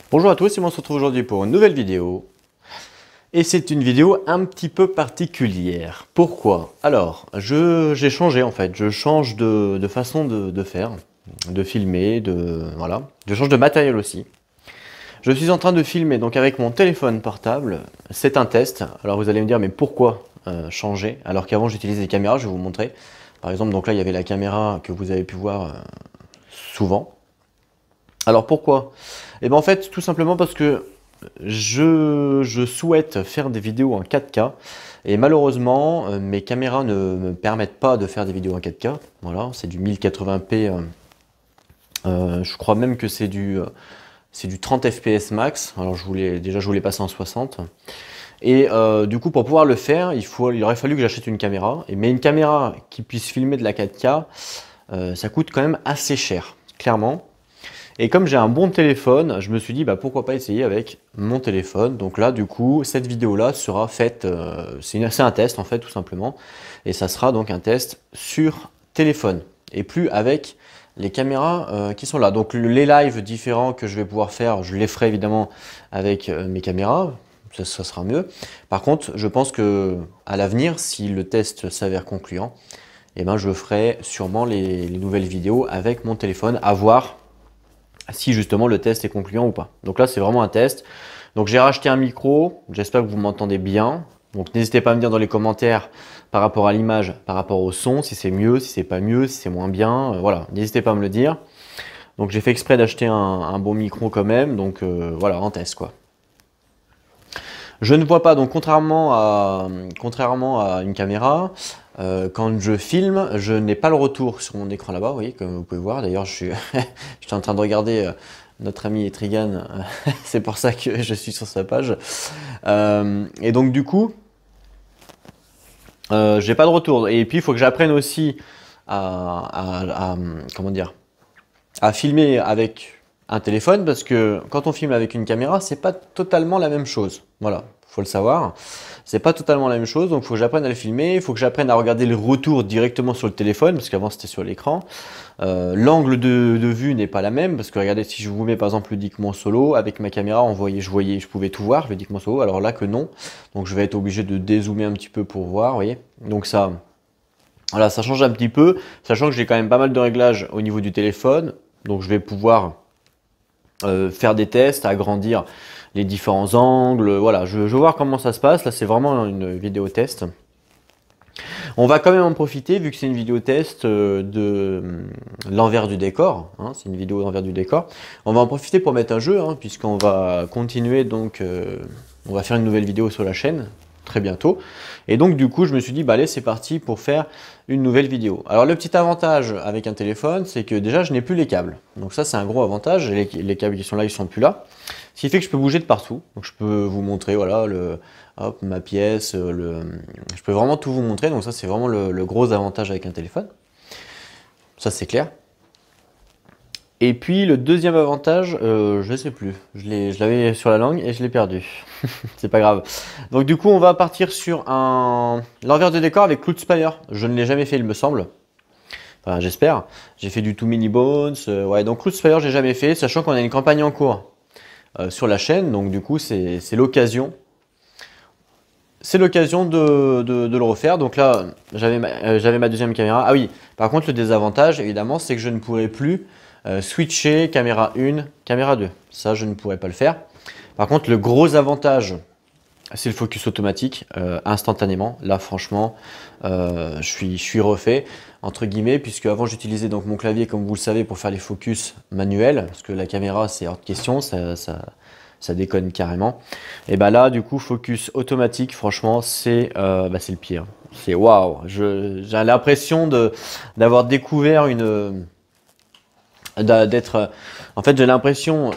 Bonjour à tous et on se retrouve aujourd'hui pour une nouvelle vidéo. Et c'est une vidéo un petit peu particulière. Pourquoi? Alors, j'ai changé en fait, je change de façon de faire, de filmer, voilà. Je change de matériel aussi. Je suis en train de filmer donc avec mon téléphone portable. C'est un test. Alors vous allez me dire, mais pourquoi changer? Alors qu'avant j'utilisais des caméras, je vais vous montrer. Par exemple, donc là il y avait la caméra que vous avez pu voir souvent. Alors pourquoi? Eh bien en fait, tout simplement parce que je souhaite faire des vidéos en 4K et malheureusement mes caméras ne me permettent pas de faire des vidéos en 4K. Voilà, c'est du 1080p, je crois même que c'est du 30 fps max. Alors je voulais passer en 60. Et du coup pour pouvoir le faire, il aurait fallu que j'achète une caméra. Mais une caméra qui puisse filmer de la 4K, ça coûte quand même assez cher, clairement. Et comme j'ai un bon téléphone, je me suis dit pourquoi pas essayer avec mon téléphone. Donc là du coup cette vidéo là sera faite, c'est un test en fait tout simplement. Et ça sera donc un test sur téléphone et plus avec les caméras qui sont là. Donc les lives différents que je vais pouvoir faire, je les ferai évidemment avec mes caméras, ça sera mieux. Par contre je pense que à l'avenir, si le test s'avère concluant, eh ben, je ferai sûrement les nouvelles vidéos avec mon téléphone, à voir si justement le test est concluant ou pas. Donc là c'est vraiment un test. Donc j'ai racheté un micro, j'espère que vous m'entendez bien. Donc n'hésitez pas à me dire dans les commentaires par rapport à l'image, par rapport au son, si c'est mieux, si c'est pas mieux, si c'est moins bien. Voilà, n'hésitez pas à me le dire. Donc j'ai fait exprès d'acheter un bon micro quand même, donc voilà, en test quoi. Je ne vois pas, donc contrairement à une caméra, quand je filme, je n'ai pas le retour sur mon écran là-bas, vous voyez, comme vous pouvez voir. D'ailleurs, j'étais en train de regarder notre ami Etrigan, c'est pour ça que je suis sur sa page. Et donc du coup, j'ai pas de retour. Et puis il faut que j'apprenne aussi comment dire, à filmer avec un téléphone, parce que quand on filme avec une caméra, c'est pas totalement la même chose. Voilà, faut le savoir. C'est pas totalement la même chose, donc il faut que j'apprenne à le filmer, il faut que j'apprenne à regarder le retour directement sur le téléphone, parce qu'avant c'était sur l'écran. L'angle de vue n'est pas la même, parce que regardez, si je vous mets par exemple le Dicmon Solo, avec ma caméra, je pouvais tout voir, le Dicmon Solo, alors là que non. Donc je vais être obligé de dézoomer un petit peu pour voir, vous voyez. Donc ça, voilà, ça change un petit peu, sachant que j'ai quand même pas mal de réglages au niveau du téléphone, donc je vais pouvoir faire des tests, agrandir les différents angles, voilà, je veux voir comment ça se passe. Là c'est vraiment une vidéo test. On va quand même en profiter, vu que c'est une vidéo test de l'envers du décor, hein, c'est une vidéo d'envers du décor. On va en profiter pour mettre un jeu, hein, puisqu'on va continuer, donc on va faire une nouvelle vidéo sur la chaîne très bientôt. Et donc du coup je me suis dit allez, c'est parti pour faire une nouvelle vidéo. Alors le petit avantage avec un téléphone, c'est que déjà je n'ai plus les câbles. Donc ça c'est un gros avantage, les câbles qui sont là, ils sont plus là. Ce qui fait que je peux bouger de partout. Donc je peux vous montrer voilà ma pièce, je peux vraiment tout vous montrer. Donc ça c'est vraiment le gros avantage avec un téléphone. Ça c'est clair. Et puis le deuxième avantage, je ne sais plus, je l'avais sur la langue et je l'ai perdu. C'est pas grave. Donc du coup on va partir sur l'envers de décor avec Cloud Spire. Je ne l'ai jamais fait, il me semble. Enfin j'espère. J'ai fait du Too Many Bones. Ouais, donc Cloud Spire j'ai jamais fait, sachant qu'on a une campagne en cours sur la chaîne. Donc du coup c'est l'occasion. C'est l'occasion de le refaire. Donc là j'avais ma deuxième caméra. Ah oui, par contre le désavantage évidemment c'est que je ne pourrais plus switcher caméra 1, caméra 2. Ça, je ne pourrais pas le faire. Par contre, le gros avantage, c'est le focus automatique, instantanément. Là, franchement, je suis refait, entre guillemets, puisque avant, j'utilisais donc mon clavier, comme vous le savez, pour faire les focus manuels, parce que la caméra, c'est hors de question, ça déconne carrément. Et là, du coup, focus automatique, franchement, c'est le pire. C'est waouh. J'ai l'impression d'avoir découvert en fait j'ai l'impression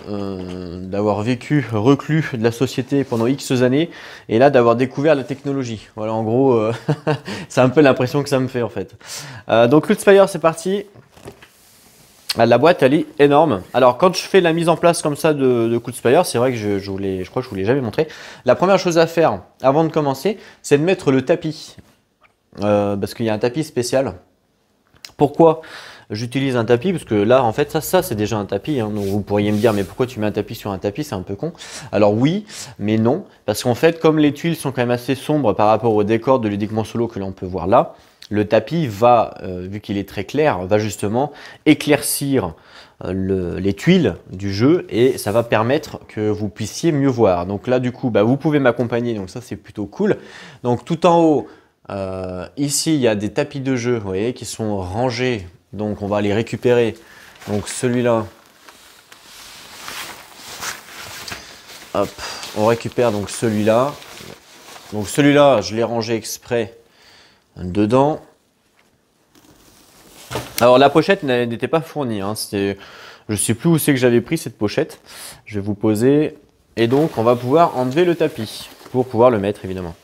d'avoir reclus de la société pendant X années, et là d'avoir découvert la technologie. Voilà, en gros c'est un peu l'impression que ça me fait en fait. Donc Cloud Spire, c'est parti. La boîte elle est énorme. Alors quand je fais la mise en place comme ça de Cloud Spire, c'est vrai que je crois que je vous l'ai jamais montré. La première chose à faire avant de commencer, c'est de mettre le tapis, parce qu'il y a un tapis spécial. Pourquoi j'utilise un tapis parce que là, en fait, ça c'est déjà un tapis. Hein. Donc vous pourriez me dire, mais pourquoi tu mets un tapis sur un tapis? C'est un peu con. Alors oui, mais non. Parce qu'en fait, comme les tuiles sont quand même assez sombres par rapport au décor de Ludiquement Solo que l'on peut voir là, le tapis va, vu qu'il est très clair, va justement éclaircir les tuiles du jeu et ça va permettre que vous puissiez mieux voir. Donc là, du coup, bah, vous pouvez m'accompagner. Donc ça, c'est plutôt cool. Donc tout en haut, ici, il y a des tapis de jeu, vous voyez, qui sont rangés. Donc on va les récupérer. Donc celui-là, hop, on récupère donc celui-là. Donc celui-là, je l'ai rangé exprès dedans. Alors la pochette n'était pas fournie. Hein, je ne sais plus où c'est que j'avais pris cette pochette. Je vais vous poser. Et donc on va pouvoir enlever le tapis pour pouvoir le mettre évidemment.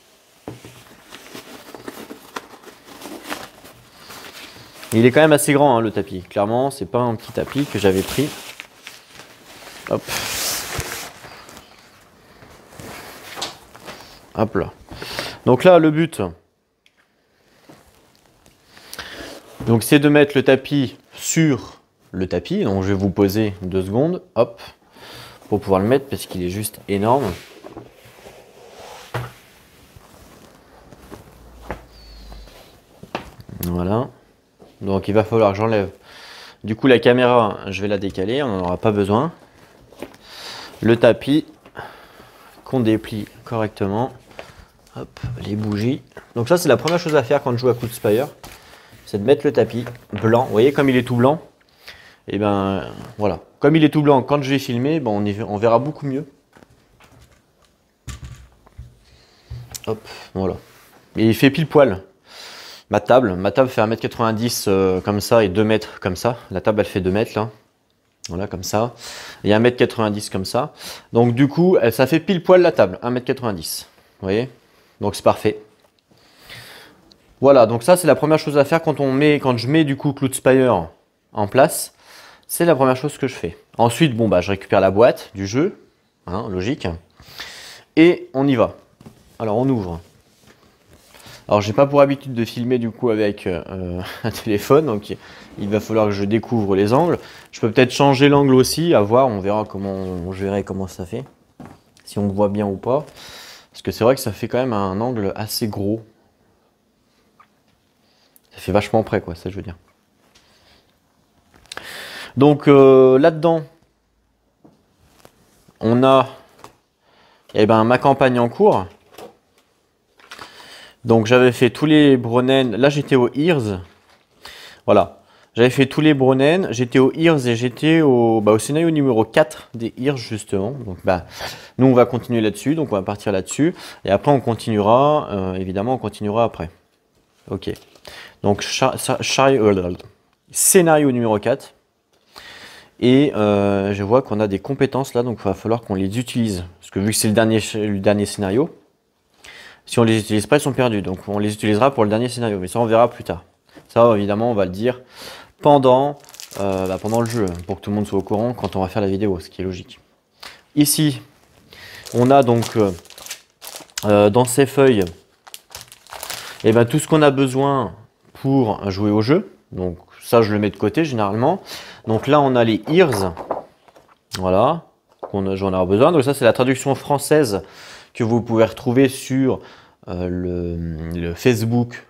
Il est quand même assez grand hein, le tapis. Clairement, c'est pas un petit tapis que j'avais pris. Hop. Hop là. Donc là, le but, donc c'est de mettre le tapis sur le tapis. Donc je vais vous poser 2 secondes, hop, pour pouvoir le mettre parce qu'il est juste énorme. Voilà. Donc il va falloir que j'enlève. Du coup la caméra, je vais la décaler, on n'en aura pas besoin. Le tapis qu'on déplie correctement. Hop, les bougies. Donc ça c'est la première chose à faire quand je joue à Cloud Spire. C'est de mettre le tapis blanc. Vous voyez comme il est tout blanc. Et ben voilà. Comme il est tout blanc, quand je vais filmer, ben, on verra beaucoup mieux. Hop, voilà. Et il fait pile poil. Ma table fait 1,90 m comme ça et 2 mètres comme ça. La table elle fait 2 mètres là. Voilà comme ça. Et 1,90 m comme ça. Donc du coup, ça fait pile poil la table, 1,90 m. Vous voyez? Donc c'est parfait. Voilà, donc ça c'est la première chose à faire quand je mets du coup Cloud Spire en place. C'est la première chose que je fais. Ensuite, bon bah je récupère la boîte du jeu, hein, logique. Et on y va. Alors on ouvre. Alors j'ai pas pour habitude de filmer du coup avec un téléphone, donc il va falloir que je découvre les angles. Je peux peut-être changer l'angle aussi, à voir, on verra je verrai comment ça fait, si on voit bien ou pas. Parce que c'est vrai que ça fait quand même un angle assez gros. Ça fait vachement près quoi, ça je veux dire. Donc là-dedans, on a ma campagne en cours. Donc j'avais fait tous les Bronen, là j'étais au Ears, voilà, j'avais fait tous les Bronen, j'étais au Ears et j'étais au scénario numéro 4 des Ears justement, donc nous on va continuer là-dessus, donc on va partir là-dessus, et après on continuera, évidemment on continuera après. Ok, donc scénario numéro 4, et je vois qu'on a des compétences là, donc il va falloir qu'on les utilise, parce que vu que c'est le dernier scénario, si on ne les utilise pas, ils sont perdus. Donc on les utilisera pour le dernier scénario. Mais ça, on verra plus tard. Ça, évidemment, on va le dire pendant le jeu, pour que tout le monde soit au courant quand on va faire la vidéo, ce qui est logique. Ici, on a donc dans ces feuilles tout ce qu'on a besoin pour jouer au jeu. Donc ça, je le mets de côté généralement. Donc là, on a les ears. Voilà, j'en ai besoin. Donc ça, c'est la traduction française que vous pouvez retrouver sur le Facebook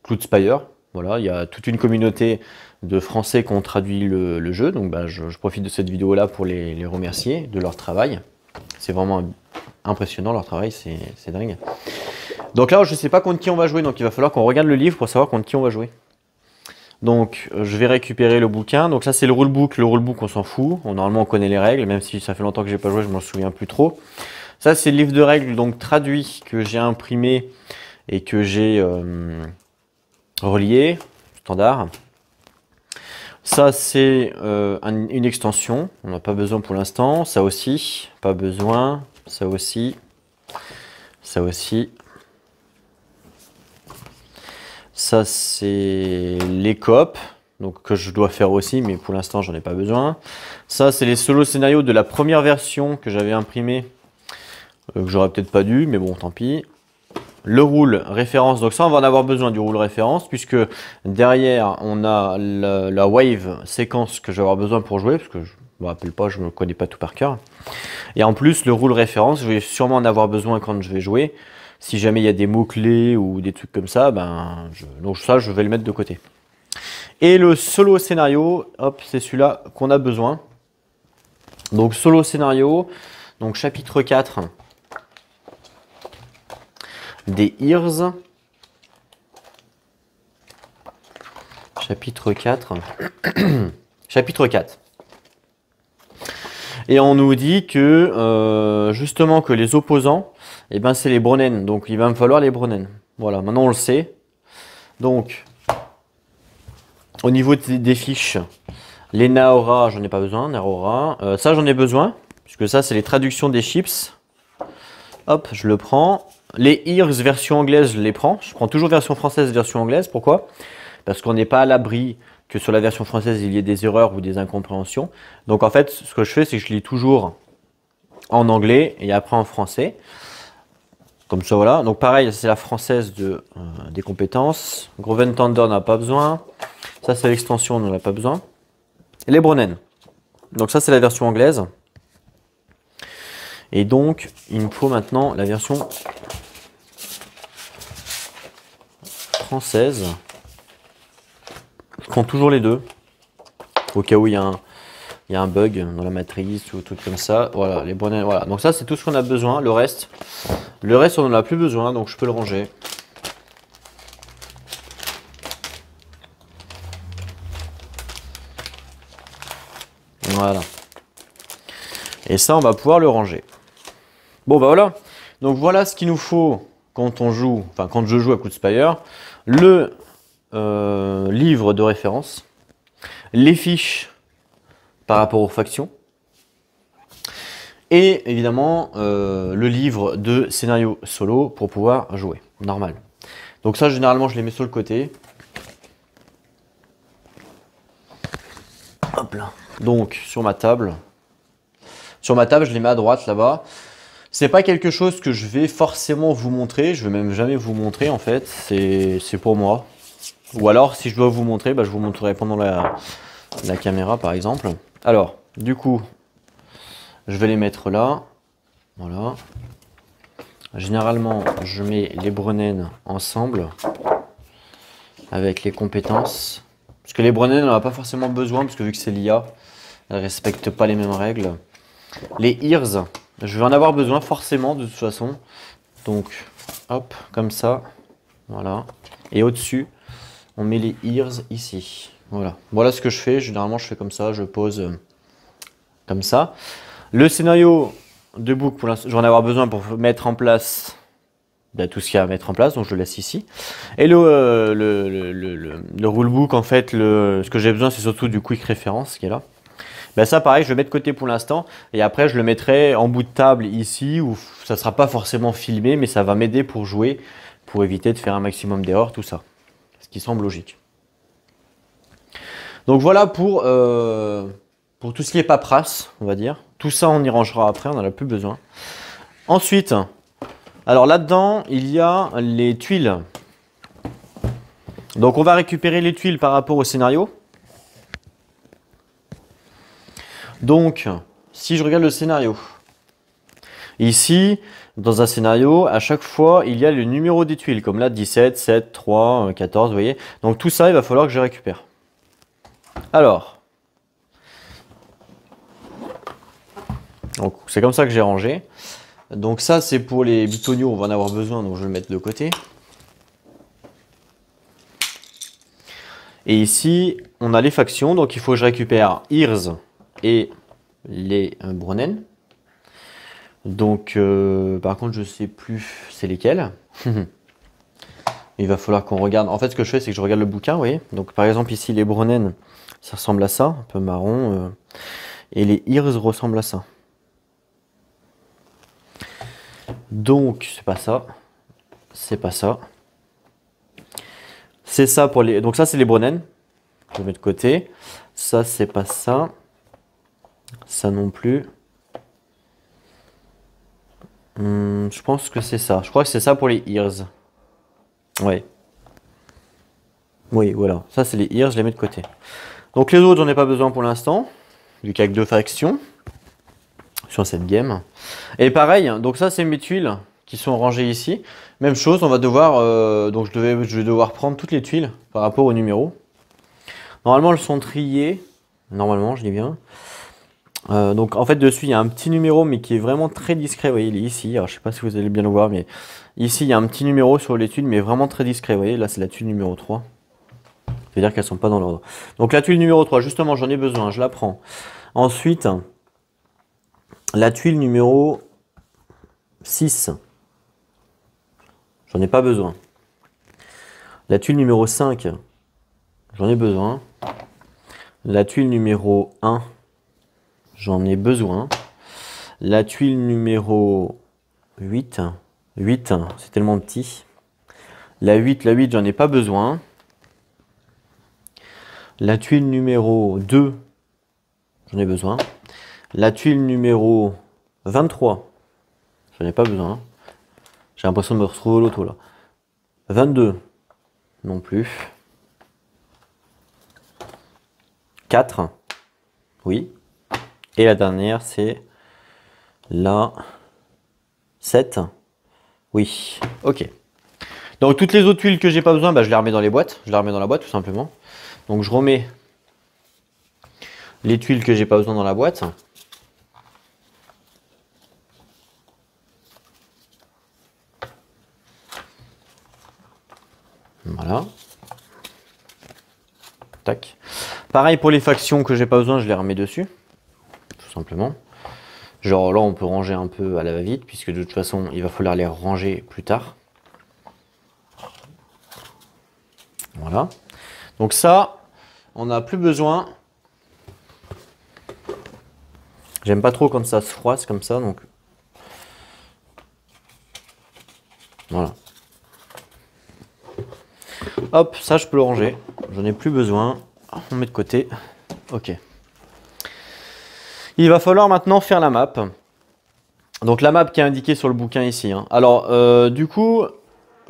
Cloud Spire. Voilà, il y a toute une communauté de Français qui ont traduit le jeu. Donc je profite de cette vidéo là pour les remercier de leur travail. C'est vraiment impressionnant leur travail, c'est dingue. Donc là, je ne sais pas contre qui on va jouer, donc il va falloir qu'on regarde le livre pour savoir contre qui on va jouer. Donc je vais récupérer le bouquin. Donc ça c'est le rulebook. Le rulebook on s'en fout. Normalement on connaît les règles, même si ça fait longtemps que j'ai pas joué, je m'en souviens plus trop. Ça, c'est le livre de règles donc traduit que j'ai imprimé et que j'ai relié, standard. Ça, c'est une extension. On n'a pas besoin pour l'instant. Ça aussi, pas besoin. Ça aussi. Ça aussi. Ça, c'est les coop. Donc, que je dois faire aussi, mais pour l'instant, j'en ai pas besoin. Ça, c'est les solo scénarios de la première version que j'avais imprimé. Que j'aurais peut-être pas dû, mais bon, tant pis. le rule référence. Donc ça, on va en avoir besoin du rule référence, puisque derrière, on a la wave séquence que je vais avoir besoin pour jouer, parce que je ne me rappelle pas, je ne connais pas tout par cœur. Et en plus, le rule référence, je vais sûrement en avoir besoin quand je vais jouer. Si jamais il y a des mots-clés ou des trucs comme ça, donc ça, je vais le mettre de côté. Et le solo scénario, hop, c'est celui-là qu'on a besoin. Donc solo scénario, donc chapitre 4 des Ears. Chapitre 4. Chapitre 4. Et on nous dit que justement que les opposants, eh ben, c'est les Bronen. Donc il va me falloir les Bronen. Voilà, maintenant on le sait. Donc au niveau des fiches, les Naora, j'en ai pas besoin. Naora, ça j'en ai besoin, puisque ça c'est les traductions des chips. Hop, je le prends. Les Ears version anglaise, je les prends. Je prends toujours version française, version anglaise. Pourquoi? Parce qu'on n'est pas à l'abri que sur la version française, il y ait des erreurs ou des incompréhensions. Donc en fait, ce que je fais, c'est que je lis toujours en anglais et après en français. Comme ça, voilà. Donc pareil, c'est la française des compétences. Groven Tender, on n'a pas besoin. Ça, c'est l'extension, on n'en a pas besoin. Et les Bronen. Donc ça, c'est la version anglaise. Et donc, il me faut maintenant la version française. Je prends toujours les deux, au cas où il y a un bug dans la matrice ou tout comme ça. Voilà, les bonnets, voilà. Donc ça, c'est tout ce qu'on a besoin. Le reste, on n'en a plus besoin, donc je peux le ranger. Voilà. Et ça, on va pouvoir le ranger. Bon, bah voilà. Donc voilà ce qu'il nous faut quand on joue, enfin quand je joue à Codespire. Le livre de référence, les fiches par rapport aux factions, et évidemment le livre de scénario solo pour pouvoir jouer, normal. Donc ça, généralement, je les mets sur le côté. Hop là. Donc sur ma table, je les mets à droite là-bas. C'est pas quelque chose que je vais forcément vous montrer, je vais même jamais vous montrer en fait, c'est pour moi. Ou alors, si je dois vous montrer, je vous montrerai pendant la caméra, par exemple. Alors, du coup, je vais les mettre là. Voilà. Généralement, je mets les Bronen ensemble avec les compétences. Parce que les Bronen, on n'en a pas forcément besoin, parce que vu que c'est l'IA, elles ne respectent pas les mêmes règles. Les Ears, je vais en avoir besoin forcément, de toute façon. Donc, hop, comme ça. Voilà. Et au-dessus, on met les Ears ici. Voilà. Voilà ce que je fais. Généralement, je fais comme ça. Je pose comme ça. Le scénario de book, pour l'instant, je vais en avoir besoin pour mettre en place tout ce qu'il y a à mettre en place. Donc, je le laisse ici. Et le rulebook, en fait, ce que j'ai besoin, c'est surtout du quick reference qui est là. Ça, pareil, je le mets de côté pour l'instant. Et après, je le mettrai en bout de table ici où ça ne sera pas forcément filmé, mais ça va m'aider pour jouer, pour éviter de faire un maximum d'erreurs, tout ça. Qui semble logique. Donc voilà pour tout ce qui est paperasse, on va dire. Tout ça, on y rangera après, on n'en a plus besoin. Ensuite, alors là-dedans, il y a les tuiles. Donc on va récupérer les tuiles par rapport au scénario. Donc, si je regarde le scénario, ici, dans un scénario, à chaque fois, il y a le numéro des tuiles, comme là, 17, 7, 3, 14, vous voyez. Donc tout ça, il va falloir que je récupère. Alors, c'est comme ça que j'ai rangé. Donc ça, c'est pour les bitoniaux, on va en avoir besoin, donc je vais le mettre de côté. Et ici, on a les factions, donc il faut que je récupère Ears et les Bronen. Donc, par contre, je sais plus c'est lesquels. Il va falloir qu'on regarde. En fait, ce que je fais, c'est que je regarde le bouquin, vous voyez. Donc, par exemple, ici, les Bronen, ça ressemble à ça, un peu marron. Et les Ears ressemblent à ça. Donc, c'est pas ça. C'est pas ça. C'est ça pour les... Donc, ça, c'est les Bronen. Je le mets de côté. Ça, c'est pas ça. Ça non plus. Je pense que c'est ça. Je crois que c'est ça pour les ears. Ouais. Oui, voilà. Ça, c'est les ears, je les mets de côté. Donc les autres, j'en ai pas besoin pour l'instant, vu qu'il n'y a que 2 factions sur cette game. Et pareil, donc ça, c'est mes tuiles qui sont rangées ici. Même chose, on va devoir, donc je vais devoir prendre toutes les tuiles par rapport au numéro. Normalement, elles sont triées. Normalement, je dis bien. Donc en fait, dessus, il y a un petit numéro, mais qui est vraiment très discret. Vous voyez, il est ici. Alors, je sais pas si vous allez bien le voir, mais ici, il y a un petit numéro sur les tuiles, mais vraiment très discret. Vous voyez, là, c'est la tuile numéro 3. C'est-à-dire qu'elles ne sont pas dans l'ordre. Donc la tuile numéro 3, justement, j'en ai besoin, je la prends. Ensuite, la tuile numéro 6, j'en ai pas besoin. La tuile numéro 5, j'en ai besoin. La tuile numéro 1, j'en ai besoin. La tuile numéro 8, 8, c'est tellement petit. La 8, j'en ai pas besoin. La tuile numéro 2, j'en ai besoin. La tuile numéro 23, j'en ai pas besoin. J'ai l'impression de me retrouver au loto là. 22, non plus. 4, oui. Et la dernière, c'est la 7, oui. Ok. Donc toutes les autres tuiles que j'ai pas besoin, bah, je les remets dans les boîtes. Je les remets dans la boîte tout simplement. Donc je remets les tuiles que j'ai pas besoin dans la boîte. Voilà. Tac. Pareil pour les factions que j'ai pas besoin, je les remets dessus. Tout simplement. Genre là, on peut ranger un peu à la va-vite, puisque de toute façon, il va falloir les ranger plus tard. Voilà. Donc ça, on n'a plus besoin. J'aime pas trop quand ça se froisse comme ça, donc voilà. Hop, ça je peux le ranger. J'en ai plus besoin. On met de côté. Ok. Il va falloir maintenant faire la map. Donc la map qui est indiquée sur le bouquin ici. Hein. Alors du coup,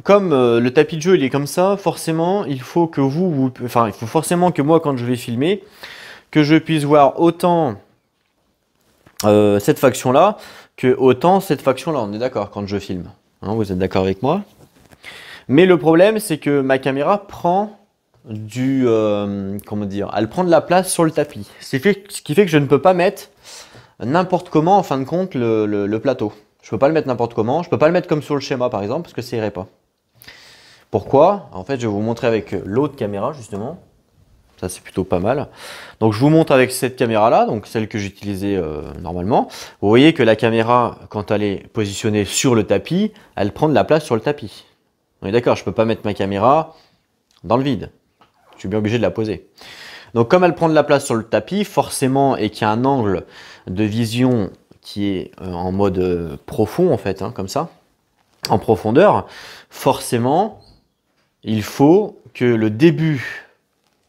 comme le tapis de jeu il est comme ça, forcément il faut que il faut forcément que moi quand je vais filmer, que je puisse voir autant cette faction là que autant cette faction là. On est d'accord quand je filme. Hein, vous êtes d'accord avec moi? Mais le problème c'est que ma caméra prend comment dire, elle prend de la place sur le tapis. Ce qui fait que je ne peux pas mettre n'importe comment en fin de compte le plateau. Je peux pas le mettre n'importe comment, je peux pas le mettre comme sur le schéma par exemple parce que ça irait pas. Pourquoi? En fait je vais vous montrer avec l'autre caméra justement. Ça c'est plutôt pas mal. Donc je vous montre avec cette caméra là, donc celle que j'utilisais normalement. Vous voyez que la caméra quand elle est positionnée sur le tapis, elle prend de la place sur le tapis. On est d'accord, je peux pas mettre ma caméra dans le vide. Je suis bien obligé de la poser. Donc comme elle prend de la place sur le tapis, forcément, et qu'il y a un angle de vision qui est en mode profond en fait, hein, comme ça, en profondeur, forcément, il faut que le début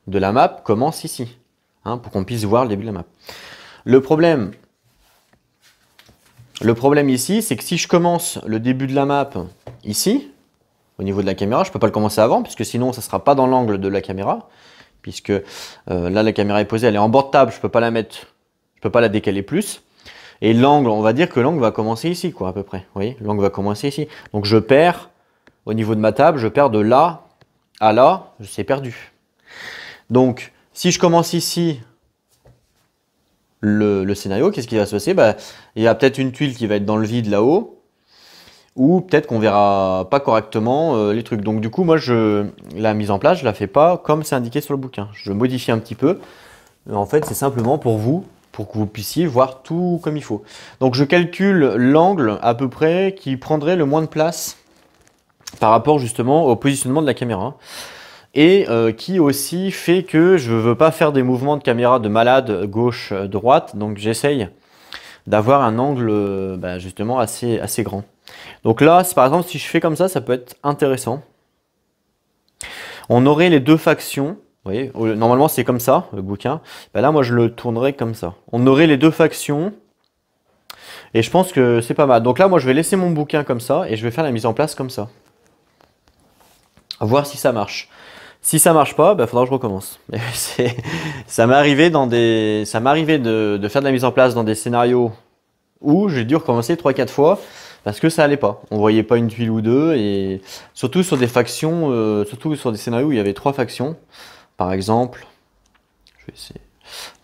de la map commence ici, hein, pour qu'on puisse voir le début de la map. Le problème ici, c'est que si je commence le début de la map ici, au niveau de la caméra, je ne peux pas le commencer avant, puisque sinon ça ne sera pas dans l'angle de la caméra, puisque là la caméra est posée, elle est en bord de table, je ne peux pas la mettre, je peux pas la décaler plus. Et l'angle, on va dire que l'angle va commencer ici, quoi, à peu près. Vous voyez, l'angle va commencer ici. Donc je perds, au niveau de ma table, je perds de là à là, c'est perdu. Donc si je commence ici le scénario, qu'est-ce qui va se passer? Bah, il y a peut-être une tuile qui va être dans le vide là-haut, ou peut-être qu'on verra pas correctement les trucs. Donc du coup, moi, la mise en place, je la fais pas comme c'est indiqué sur le bouquin. Je modifie un petit peu. En fait, c'est simplement pour vous, pour que vous puissiez voir tout comme il faut. Donc je calcule l'angle à peu près qui prendrait le moins de place par rapport justement au positionnement de la caméra. Et qui aussi fait que je ne veux pas faire des mouvements de caméra de malade gauche-droite. Donc j'essaye d'avoir un angle justement assez grand. Donc là, par exemple, si je fais comme ça peut être intéressant. On aurait les deux factions. Vous voyez, normalement c'est comme ça, le bouquin. Ben là, moi je le tournerai comme ça. On aurait les deux factions. Et je pense que c'est pas mal. Donc là, moi, je vais laisser mon bouquin comme ça et je vais faire la mise en place comme ça. Voir si ça marche. Si ça marche pas, bah, faudra que je recommence. Ça m'est arrivé de faire de la mise en place dans des scénarios où j'ai dû recommencer 3-4 fois parce que ça allait pas. On voyait pas une tuile ou deux et surtout sur des factions, surtout sur des scénarios où il y avait 3 factions. Par exemple, je vais essayer,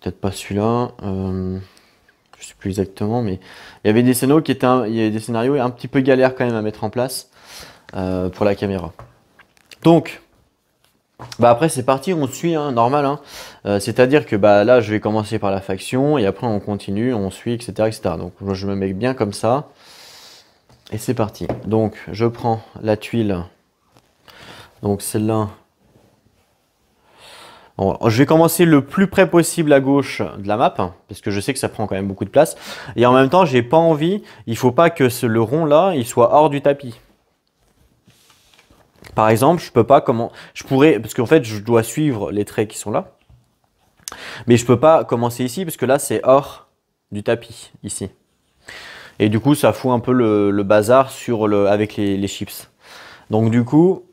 peut-être pas celui-là, je sais plus exactement, mais il y avait des scénarios il y avait des scénarios un petit peu galères quand même à mettre en place pour la caméra. Donc, bah après c'est parti, on suit, hein, normal. Hein. C'est-à-dire que bah, là je vais commencer par la faction et après on continue, on suit, etc. etc. Donc je me mets bien comme ça. Et c'est parti. Donc je prends la tuile. Donc celle-là. Bon, je vais commencer le plus près possible à gauche de la map, hein, parce que je sais que ça prend quand même beaucoup de place. Et en même temps, j'ai pas envie, il faut pas que le rond là, il soit hors du tapis. Par exemple, je peux pas je pourrais, parce qu'en fait, je dois suivre les traits qui sont là. Mais je peux pas commencer ici, parce que là, c'est hors du tapis, ici. Et du coup, ça fout un peu le bazar avec les chips. Donc du coup,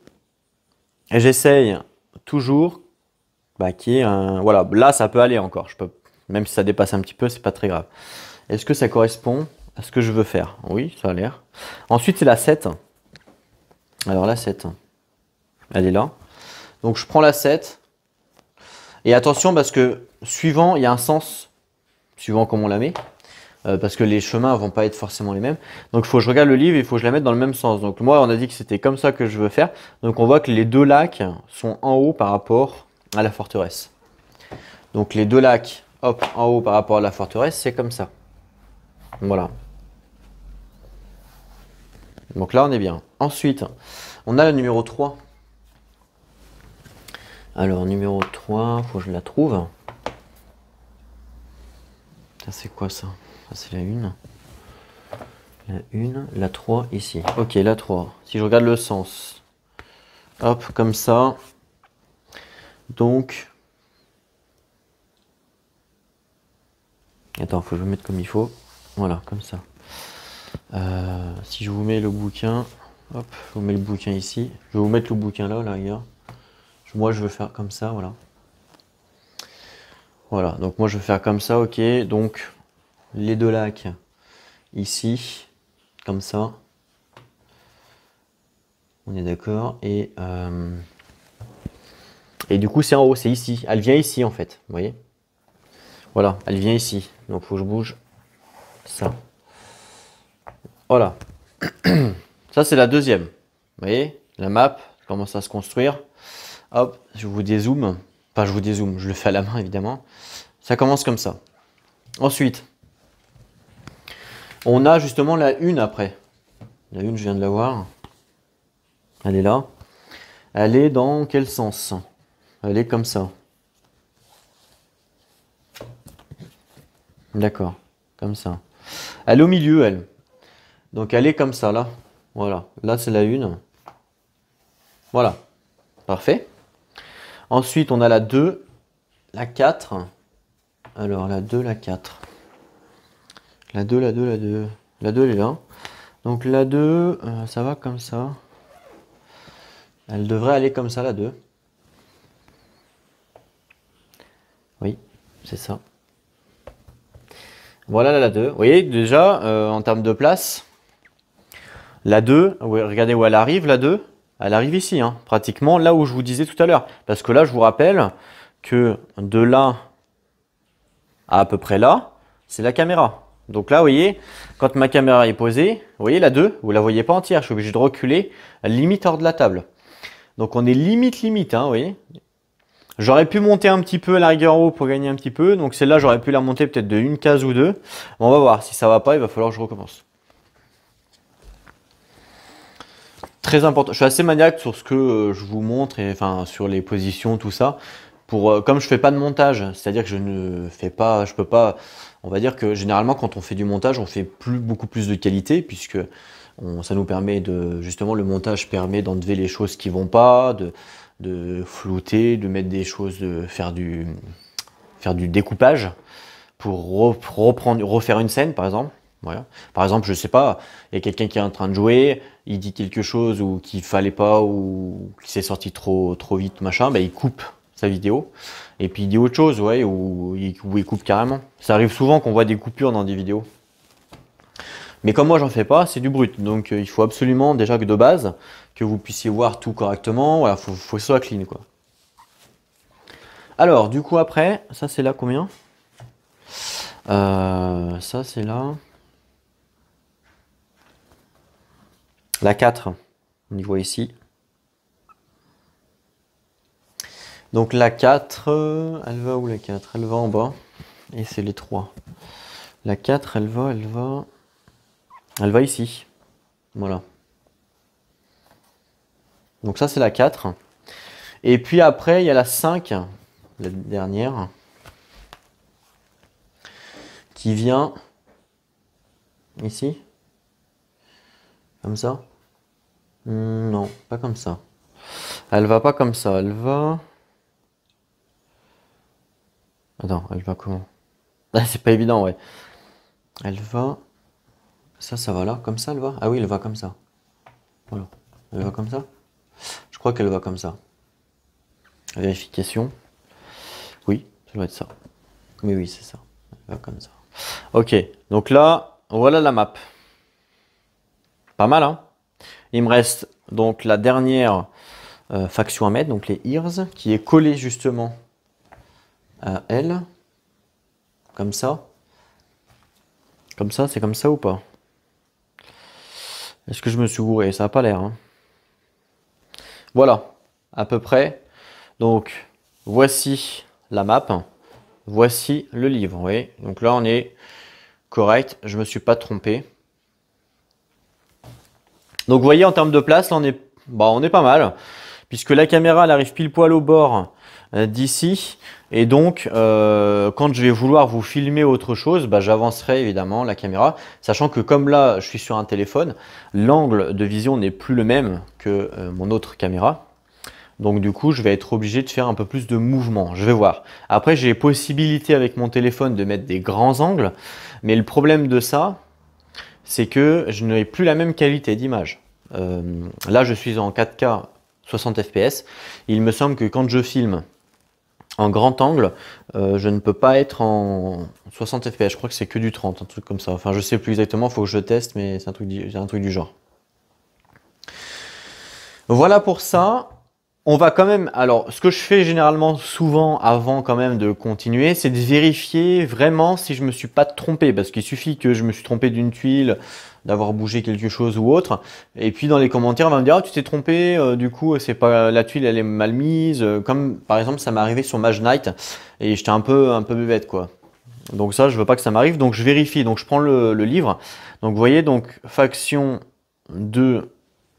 j'essaye toujours qu'il y ait un... Voilà, là, ça peut aller encore. Même si ça dépasse un petit peu, c'est pas très grave. Est-ce que ça correspond à ce que je veux faire? Oui, ça a l'air. Ensuite, c'est la 7. Alors la 7, elle est là. Donc je prends la 7. Et attention parce que suivant, il y a un sens, suivant comment on la met. Parce que les chemins vont pas être forcément les mêmes. Donc il faut que je regarde le livre et il faut que je la mette dans le même sens. Donc moi, on a dit que c'était comme ça que je veux faire. Donc on voit que les 2 lacs sont en haut par rapport à la forteresse. Donc les 2 lacs, hop, en haut par rapport à la forteresse, c'est comme ça. Voilà. Donc là, on est bien. Ensuite, on a le numéro 3. Alors, numéro 3, faut que je la trouve. Ça, c'est quoi ça? Ça, c'est la 1. La 1, la 3 ici. Ok, la 3. Si je regarde le sens, hop, comme ça. Donc, attends, faut que je le mette comme il faut. Voilà, comme ça. Si je vous mets le bouquin, hop, je vous mets le bouquin ici. Je vais vous mettre le bouquin là, les gars. Moi, je veux faire comme ça, voilà. Voilà, donc moi, je vais faire comme ça, ok. Donc, les 2 lacs ici, comme ça. On est d'accord. Et du coup, c'est en haut, c'est ici. Elle vient ici, en fait, vous voyez. Voilà, elle vient ici. Donc, il faut que je bouge ça. Voilà. Ça, c'est la deuxième. Vous voyez, la map commence à se construire. Hop, je vous dézoome. Enfin, je vous dézoome, je le fais à la main, évidemment. Ça commence comme ça. Ensuite, on a justement la 1 après. La 1, je viens de la voir. Elle est là. Elle est dans quel sens? Elle est comme ça. D'accord, comme ça. Elle est au milieu, elle. Donc elle est comme ça, là. Voilà, là c'est la 1. Voilà, parfait. Ensuite, on a la 2, la 4. Alors, la 2, la 4. La 2, la 2, la 2. La 2, elle est là. Donc la 2, ça va comme ça. Elle devrait aller comme ça, la 2. Oui, c'est ça. Voilà la 2. Vous voyez, déjà, en termes de place, la 2, regardez où elle arrive, la 2. Elle arrive ici, hein, pratiquement là où je vous disais tout à l'heure. Parce que là, je vous rappelle que de là à peu près là, c'est la caméra. Donc là, vous voyez, quand ma caméra est posée, vous voyez la 2, vous ne la voyez pas entière. Je suis obligé de reculer limite hors de la table. Donc on est limite, hein, vous voyez. J'aurais pu monter un petit peu à la rigueur en haut pour gagner un petit peu. Donc celle-là, j'aurais pu la monter peut-être de une case ou deux. On va voir. Si ça ne va pas, il va falloir que je recommence. Très important. Je suis assez maniaque sur ce que je vous montre, et enfin sur les positions, tout ça. Comme je fais pas de montage, c'est-à-dire que je ne fais pas, je peux pas. On va dire que généralement, quand on fait du montage, on fait beaucoup plus de qualité, puisque ça nous permet justement, le montage permet d'enlever les choses qui vont pas, de flouter, de mettre des choses, de faire du découpage pour refaire une scène, par exemple. Voilà. Par exemple, je sais pas, il y a quelqu'un qui est en train de jouer, il dit quelque chose ou qu'il fallait pas ou qu'il s'est sorti trop vite, machin, bah, il coupe sa vidéo et puis il dit autre chose, ouais, ou il coupe carrément. Ça arrive souvent qu'on voit des coupures dans des vidéos. Mais comme moi j'en fais pas, c'est du brut. Donc il faut absolument déjà que de base, que vous puissiez voir tout correctement. Voilà, faut que ce soit clean quoi. Alors du coup après, ça c'est là combien? Ça c'est là. La 4, on y voit ici. Donc la 4, elle va où la 4? Elle va en bas. Et c'est les 3. La 4, elle va ici. Voilà. Donc ça c'est la 4. Et puis après, il y a la 5, la dernière, qui vient ici. Comme ça? Non, pas comme ça. Elle va pas comme ça, elle va... Attends, elle va comment? Ah, c'est pas évident, ouais. Elle va... Ça va là, comme ça elle va? Ah oui, elle va comme ça. Voilà. Elle va comme ça? Je crois qu'elle va comme ça. Vérification. Oui, ça doit être ça. Mais oui, c'est ça. Elle va comme ça. Ok, donc là, voilà la map. Pas mal, hein? Il me reste donc la dernière faction à mettre, donc les ears, qui est collée justement à elle. Comme ça. Comme ça, c'est comme ça ou pas? Est-ce que je me suis gouré? Ça n'a pas l'air, hein. Voilà, à peu près. Donc, voici la map. Voici le livre, oui. Donc là, on est correct. Je ne me suis pas trompé. Donc, vous voyez, en termes de place, là, on est pas mal. Puisque la caméra, elle arrive pile poil au bord d'ici. Et donc, quand je vais vouloir vous filmer autre chose, bah, j'avancerai évidemment la caméra. Sachant que comme là, je suis sur un téléphone, l'angle de vision n'est plus le même que mon autre caméra. Donc du coup, je vais être obligé de faire un peu plus de mouvement. Je vais voir. Après, j'ai possibilité avec mon téléphone de mettre des grands angles. Mais le problème de ça, c'est que je n'ai plus la même qualité d'image. Là, je suis en 4K 60 fps. Il me semble que quand je filme en grand angle, je ne peux pas être en 60 fps. Je crois que c'est que du 30, un truc comme ça. Enfin, je sais plus exactement, il faut que je teste, mais c'est un truc du genre. Voilà pour ça. On va quand même, alors ce que je fais généralement souvent avant quand même de continuer, c'est de vérifier vraiment si je me suis pas trompé, parce qu'il suffit que je me suis trompé d'une tuile, d'avoir bougé quelque chose ou autre, et puis dans les commentaires on va me dire ah, tu t'es trompé, du coup c'est pas la tuile elle est mal mise, comme par exemple ça m'est arrivé sur Mage Knight et j'étais un peu bébête quoi. Donc ça je veux pas que ça m'arrive, donc je vérifie, donc je prends le livre, donc vous voyez donc faction 2,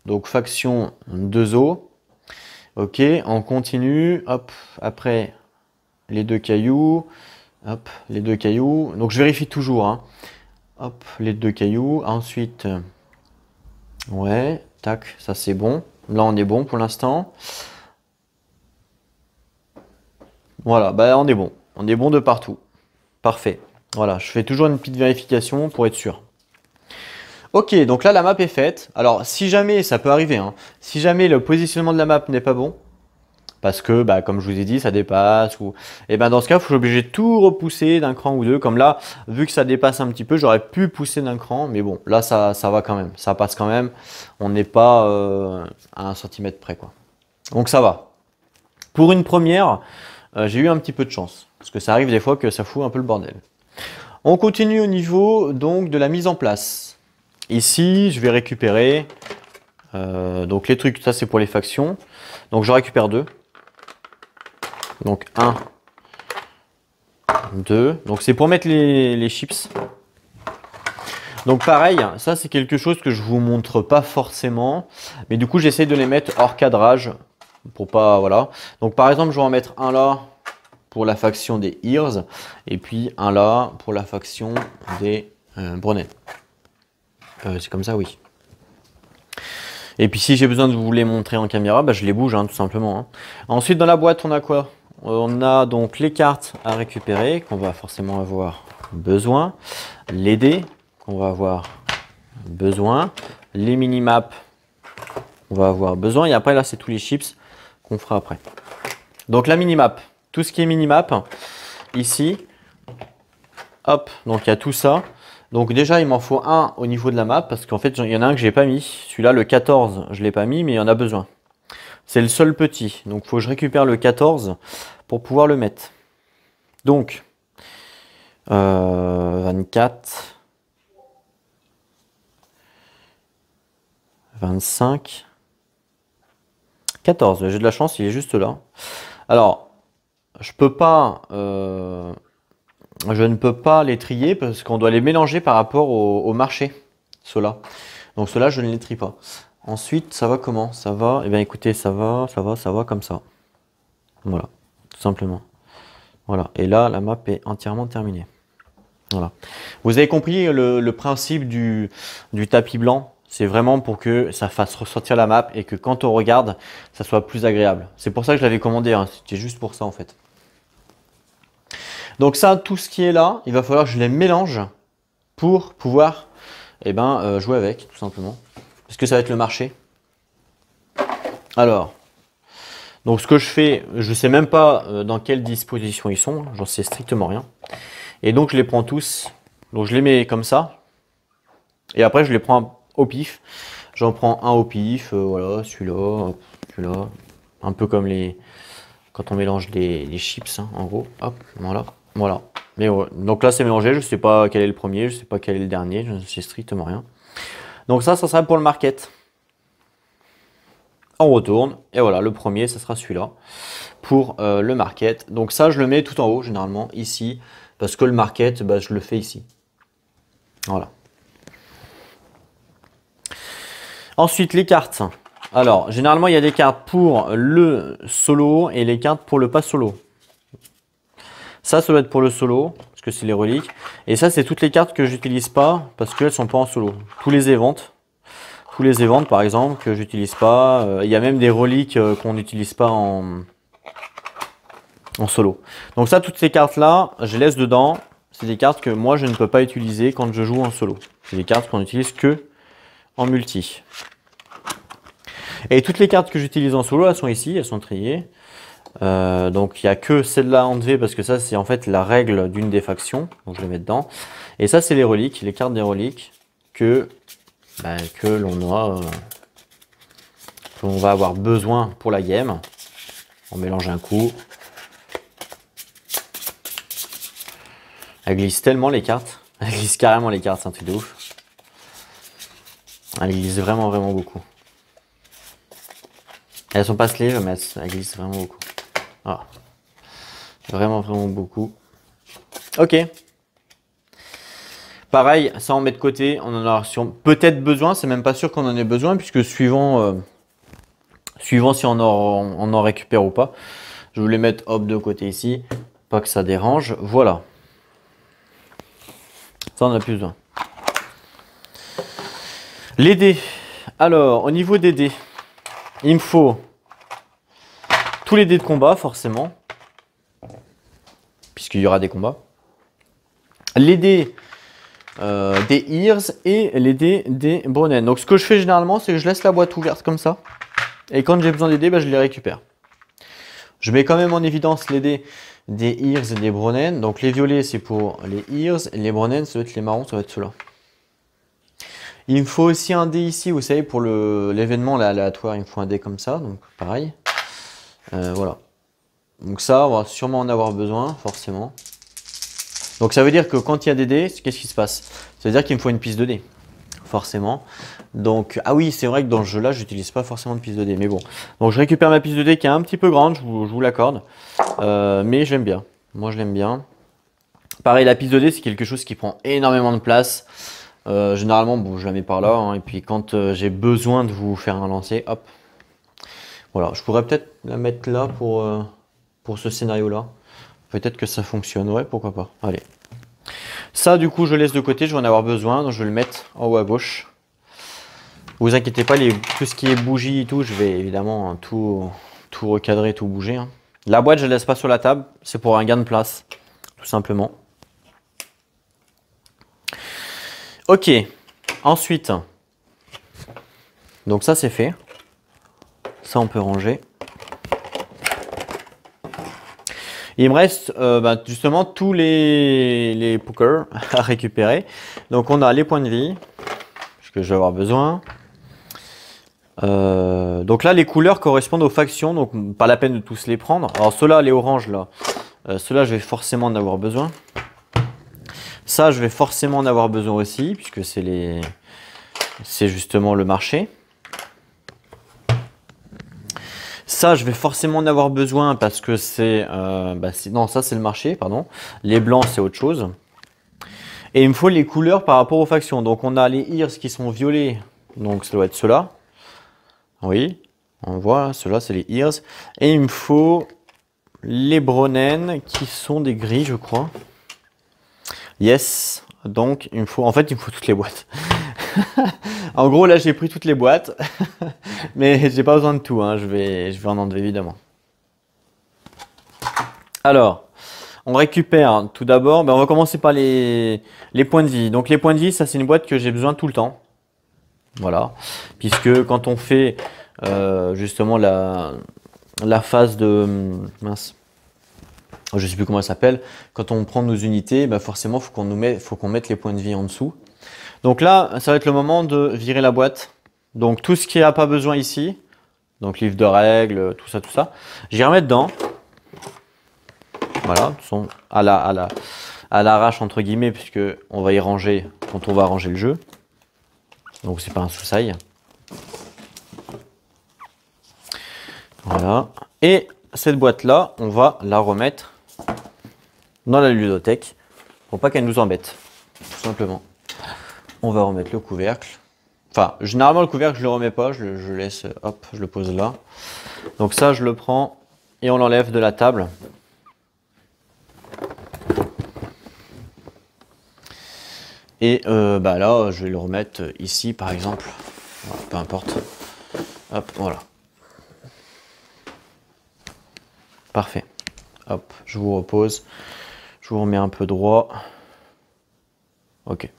donc faction 2O. Ok, on continue, hop, après les deux cailloux, hop, les deux cailloux, donc je vérifie toujours, hein. Hop, les deux cailloux, ensuite, ouais, tac, ça c'est bon, là on est bon pour l'instant. Voilà, bah on est bon de partout, parfait. Voilà, je fais toujours une petite vérification pour être sûr. Ok, donc là la map est faite. Alors si jamais, ça peut arriver, hein, si jamais le positionnement de la map n'est pas bon, parce que bah, comme je vous ai dit ça dépasse, et ben dans ce cas je suis obligé de tout repousser d'un cran ou deux, comme là vu que ça dépasse un petit peu j'aurais pu pousser d'un cran, mais bon là ça va quand même, ça passe quand même, on n'est pas à 1 cm près quoi. Donc ça va. Pour une première, j'ai eu un petit peu de chance, parce que ça arrive des fois que ça fout un peu le bordel. On continue au niveau donc de la mise en place. Ici, je vais récupérer donc les trucs, ça c'est pour les factions. Donc je récupère 2. Donc 1, 2. Donc c'est pour mettre les chips. Donc pareil, ça c'est quelque chose que je vous montre pas forcément. Mais du coup j'essaie de les mettre hors cadrage. Pour pas, voilà. Donc par exemple je vais en mettre un là pour la faction des Ears. Et puis un là pour la faction des Brunet. C'est comme ça, oui. Et puis si j'ai besoin de vous les montrer en caméra, bah, je les bouge hein, tout simplement. Hein. Ensuite dans la boîte on a quoi? On a donc les cartes à récupérer qu'on va forcément avoir besoin. Les dés on va avoir besoin. Les mini-maps, on va avoir besoin. Et après, là, c'est tous les chips qu'on fera après. Donc, la mini-map, tout ce qui est mini-map, ici, hop, donc il y a tout ça. Donc, déjà, il m'en faut un au niveau de la map parce qu'en fait, il y en a un que je n'ai pas mis. Celui-là, le 14, je ne l'ai pas mis, mais il y en a besoin. C'est le seul petit. Donc, il faut que je récupère le 14 pour pouvoir le mettre. Donc, 24, 25, 14. J'ai de la chance, il est juste là. Alors, je ne peux pas les trier parce qu'on doit les mélanger par rapport au marché, ceux-là. Donc, ceux-là, je ne les trie pas. Ensuite, ça va comment? Ça va, eh bien écoutez, ça va comme ça. Voilà, tout simplement. Voilà, et là, la map est entièrement terminée. Voilà. Vous avez compris le principe du tapis blanc? C'est vraiment pour que ça fasse ressortir la map et que quand on regarde, ça soit plus agréable. C'est pour ça que je l'avais commandé, hein. C'était juste pour ça en fait. Donc ça, tout ce qui est là, il va falloir que je les mélange pour pouvoir jouer avec, tout simplement. Parce que ça va être le marché. Alors, donc ce que je fais, je ne sais même pas dans quelle disposition ils sont, j'en sais strictement rien. Et donc je les prends tous, donc je les mets comme ça. Et après je les prends au pif. J'en prends un au pif, voilà, celui-là, celui-là. Un peu comme quand on mélange les chips, hein, en gros. Hop, voilà, voilà. Mais ouais. Donc là c'est mélangé, je ne sais pas quel est le premier, je ne sais pas quel est le dernier, je ne sais strictement rien. Donc ça sera pour le market. On retourne, et voilà, le premier, ça sera celui-là, pour le market. Donc ça, je le mets tout en haut, généralement, ici, parce que le market, bah, je le fais ici. Voilà. Ensuite, les cartes. Alors, généralement, il y a des cartes pour le solo et les cartes pour le pas solo. Ça doit être pour le solo, parce que c'est les reliques. Et ça, c'est toutes les cartes que j'utilise pas, parce qu'elles sont pas en solo. Tous les éventes. Tous les éventes, par exemple, que j'utilise pas. Il y a même des reliques qu'on n'utilise pas en solo. Donc ça, toutes ces cartes-là, je les laisse dedans. C'est des cartes que moi, je ne peux pas utiliser quand je joue en solo. C'est des cartes qu'on utilise que en multi. Et toutes les cartes que j'utilise en solo, elles sont ici, elles sont triées. Donc il n'y a que celle-là enlevée parce que ça, c'est en fait la règle d'une des factions. Donc je les mets dedans. Et ça, c'est les reliques, les cartes des reliques que l'on va avoir besoin pour la game. On mélange un coup. Elle glisse tellement les cartes. Elle glisse carrément les cartes, c'est un truc de ouf. Elle glisse vraiment, vraiment beaucoup. Elles sont pas sleeve, mais elles glissent vraiment beaucoup. Voilà. Vraiment, vraiment beaucoup. Ok. Pareil, ça on met de côté. On en aura peut-être besoin. C'est même pas sûr qu'on en ait besoin, puisque suivant si on en récupère ou pas. Je vais les mettre hop de côté ici. Pas que ça dérange. Voilà. Ça, on n'a plus besoin. Les dés. Alors, au niveau des dés, il me faut tous les dés de combat, forcément. Puisqu'il y aura des combats. Les dés des Ears et les dés des Bronen. Donc, ce que je fais généralement, c'est que je laisse la boîte ouverte comme ça. Et quand j'ai besoin des dés, je les récupère. Je mets quand même en évidence les dés des Ears et des Bronen. Donc les violets, c'est pour les Ears. Et les Bronen, ça va être les marrons, ça va être ceux-là. Il me faut aussi un dé ici, vous savez, pour l'événement aléatoire, il me faut un dé comme ça. Donc pareil. Voilà. Donc ça, on va sûrement en avoir besoin, forcément. Donc ça veut dire que quand il y a des dés, qu'est-ce qui se passe? Ça veut dire qu'il me faut une piste de dés. Forcément. Donc, ah oui, c'est vrai que dans ce jeu-là, j'utilise pas forcément de piste de dés, mais bon. Donc, je récupère ma piste de dés qui est un petit peu grande, je vous l'accorde. Mais je l'aime bien. Moi, je l'aime bien. Pareil, la piste de dés, c'est quelque chose qui prend énormément de place. Généralement, bon, je la mets par là. Hein, et puis, quand j'ai besoin de vous faire un lancer, hop. Voilà, je pourrais peut-être la mettre là pour ce scénario-là. Peut-être que ça fonctionne. Ouais, pourquoi pas. Allez. Ça, du coup, je laisse de côté, je vais en avoir besoin, donc je vais le mettre en haut à gauche. Vous inquiétez pas, tout ce qui est bougie et tout, je vais évidemment tout recadrer, tout bouger. Hein. La boîte, je ne laisse pas sur la table, c'est pour un gain de place, tout simplement. Ok, ensuite, donc ça c'est fait. Ça on peut ranger. Il me reste justement tous les pokers à récupérer. Donc on a les points de vie, que je vais avoir besoin. Donc là les couleurs correspondent aux factions, donc pas la peine de tous les prendre. Alors ceux-là, les oranges là, ceux-là je vais forcément en avoir besoin. Ça je vais forcément en avoir besoin aussi, puisque c'est justement le marché. Ça, je vais forcément en avoir besoin parce que non, ça c'est le marché, pardon. Les blancs, c'est autre chose. Et il me faut les couleurs par rapport aux factions. Donc on a les Ears qui sont violets, donc ça doit être ceux-là. Oui, on voit, ceux-là c'est les Ears. Et il me faut les Bronen qui sont des gris, je crois. Yes, donc il me faut toutes les boîtes. En gros, là, j'ai pris toutes les boîtes, mais j'ai pas besoin de tout, hein. Je vais en enlever évidemment. Alors, on récupère tout d'abord, on va commencer par les points de vie. Donc les points de vie, ça c'est une boîte que j'ai besoin tout le temps. Voilà, puisque quand on fait justement la phase de... mince, je sais plus comment elle s'appelle. Quand on prend nos unités, forcément, faut qu'on mette les points de vie en dessous. Donc là, ça va être le moment de virer la boîte. Donc tout ce qui n'a pas besoin ici, donc livre de règles, tout ça, j'y remets dedans. Voilà, à l'arrache entre guillemets, puisque on va y ranger quand on va ranger le jeu. Donc c'est pas un sous-sail. Voilà. Et cette boîte-là, on va la remettre dans la ludothèque pour pas qu'elle nous embête, tout simplement. On va remettre le couvercle. Enfin, généralement le couvercle je le remets pas, je laisse, hop, je le pose là. Donc ça je le prends et on l'enlève de la table. Et là je vais le remettre ici par exemple, voilà, peu importe. Hop, voilà. Parfait. Hop, je vous repose, je vous remets un peu droit. Ok.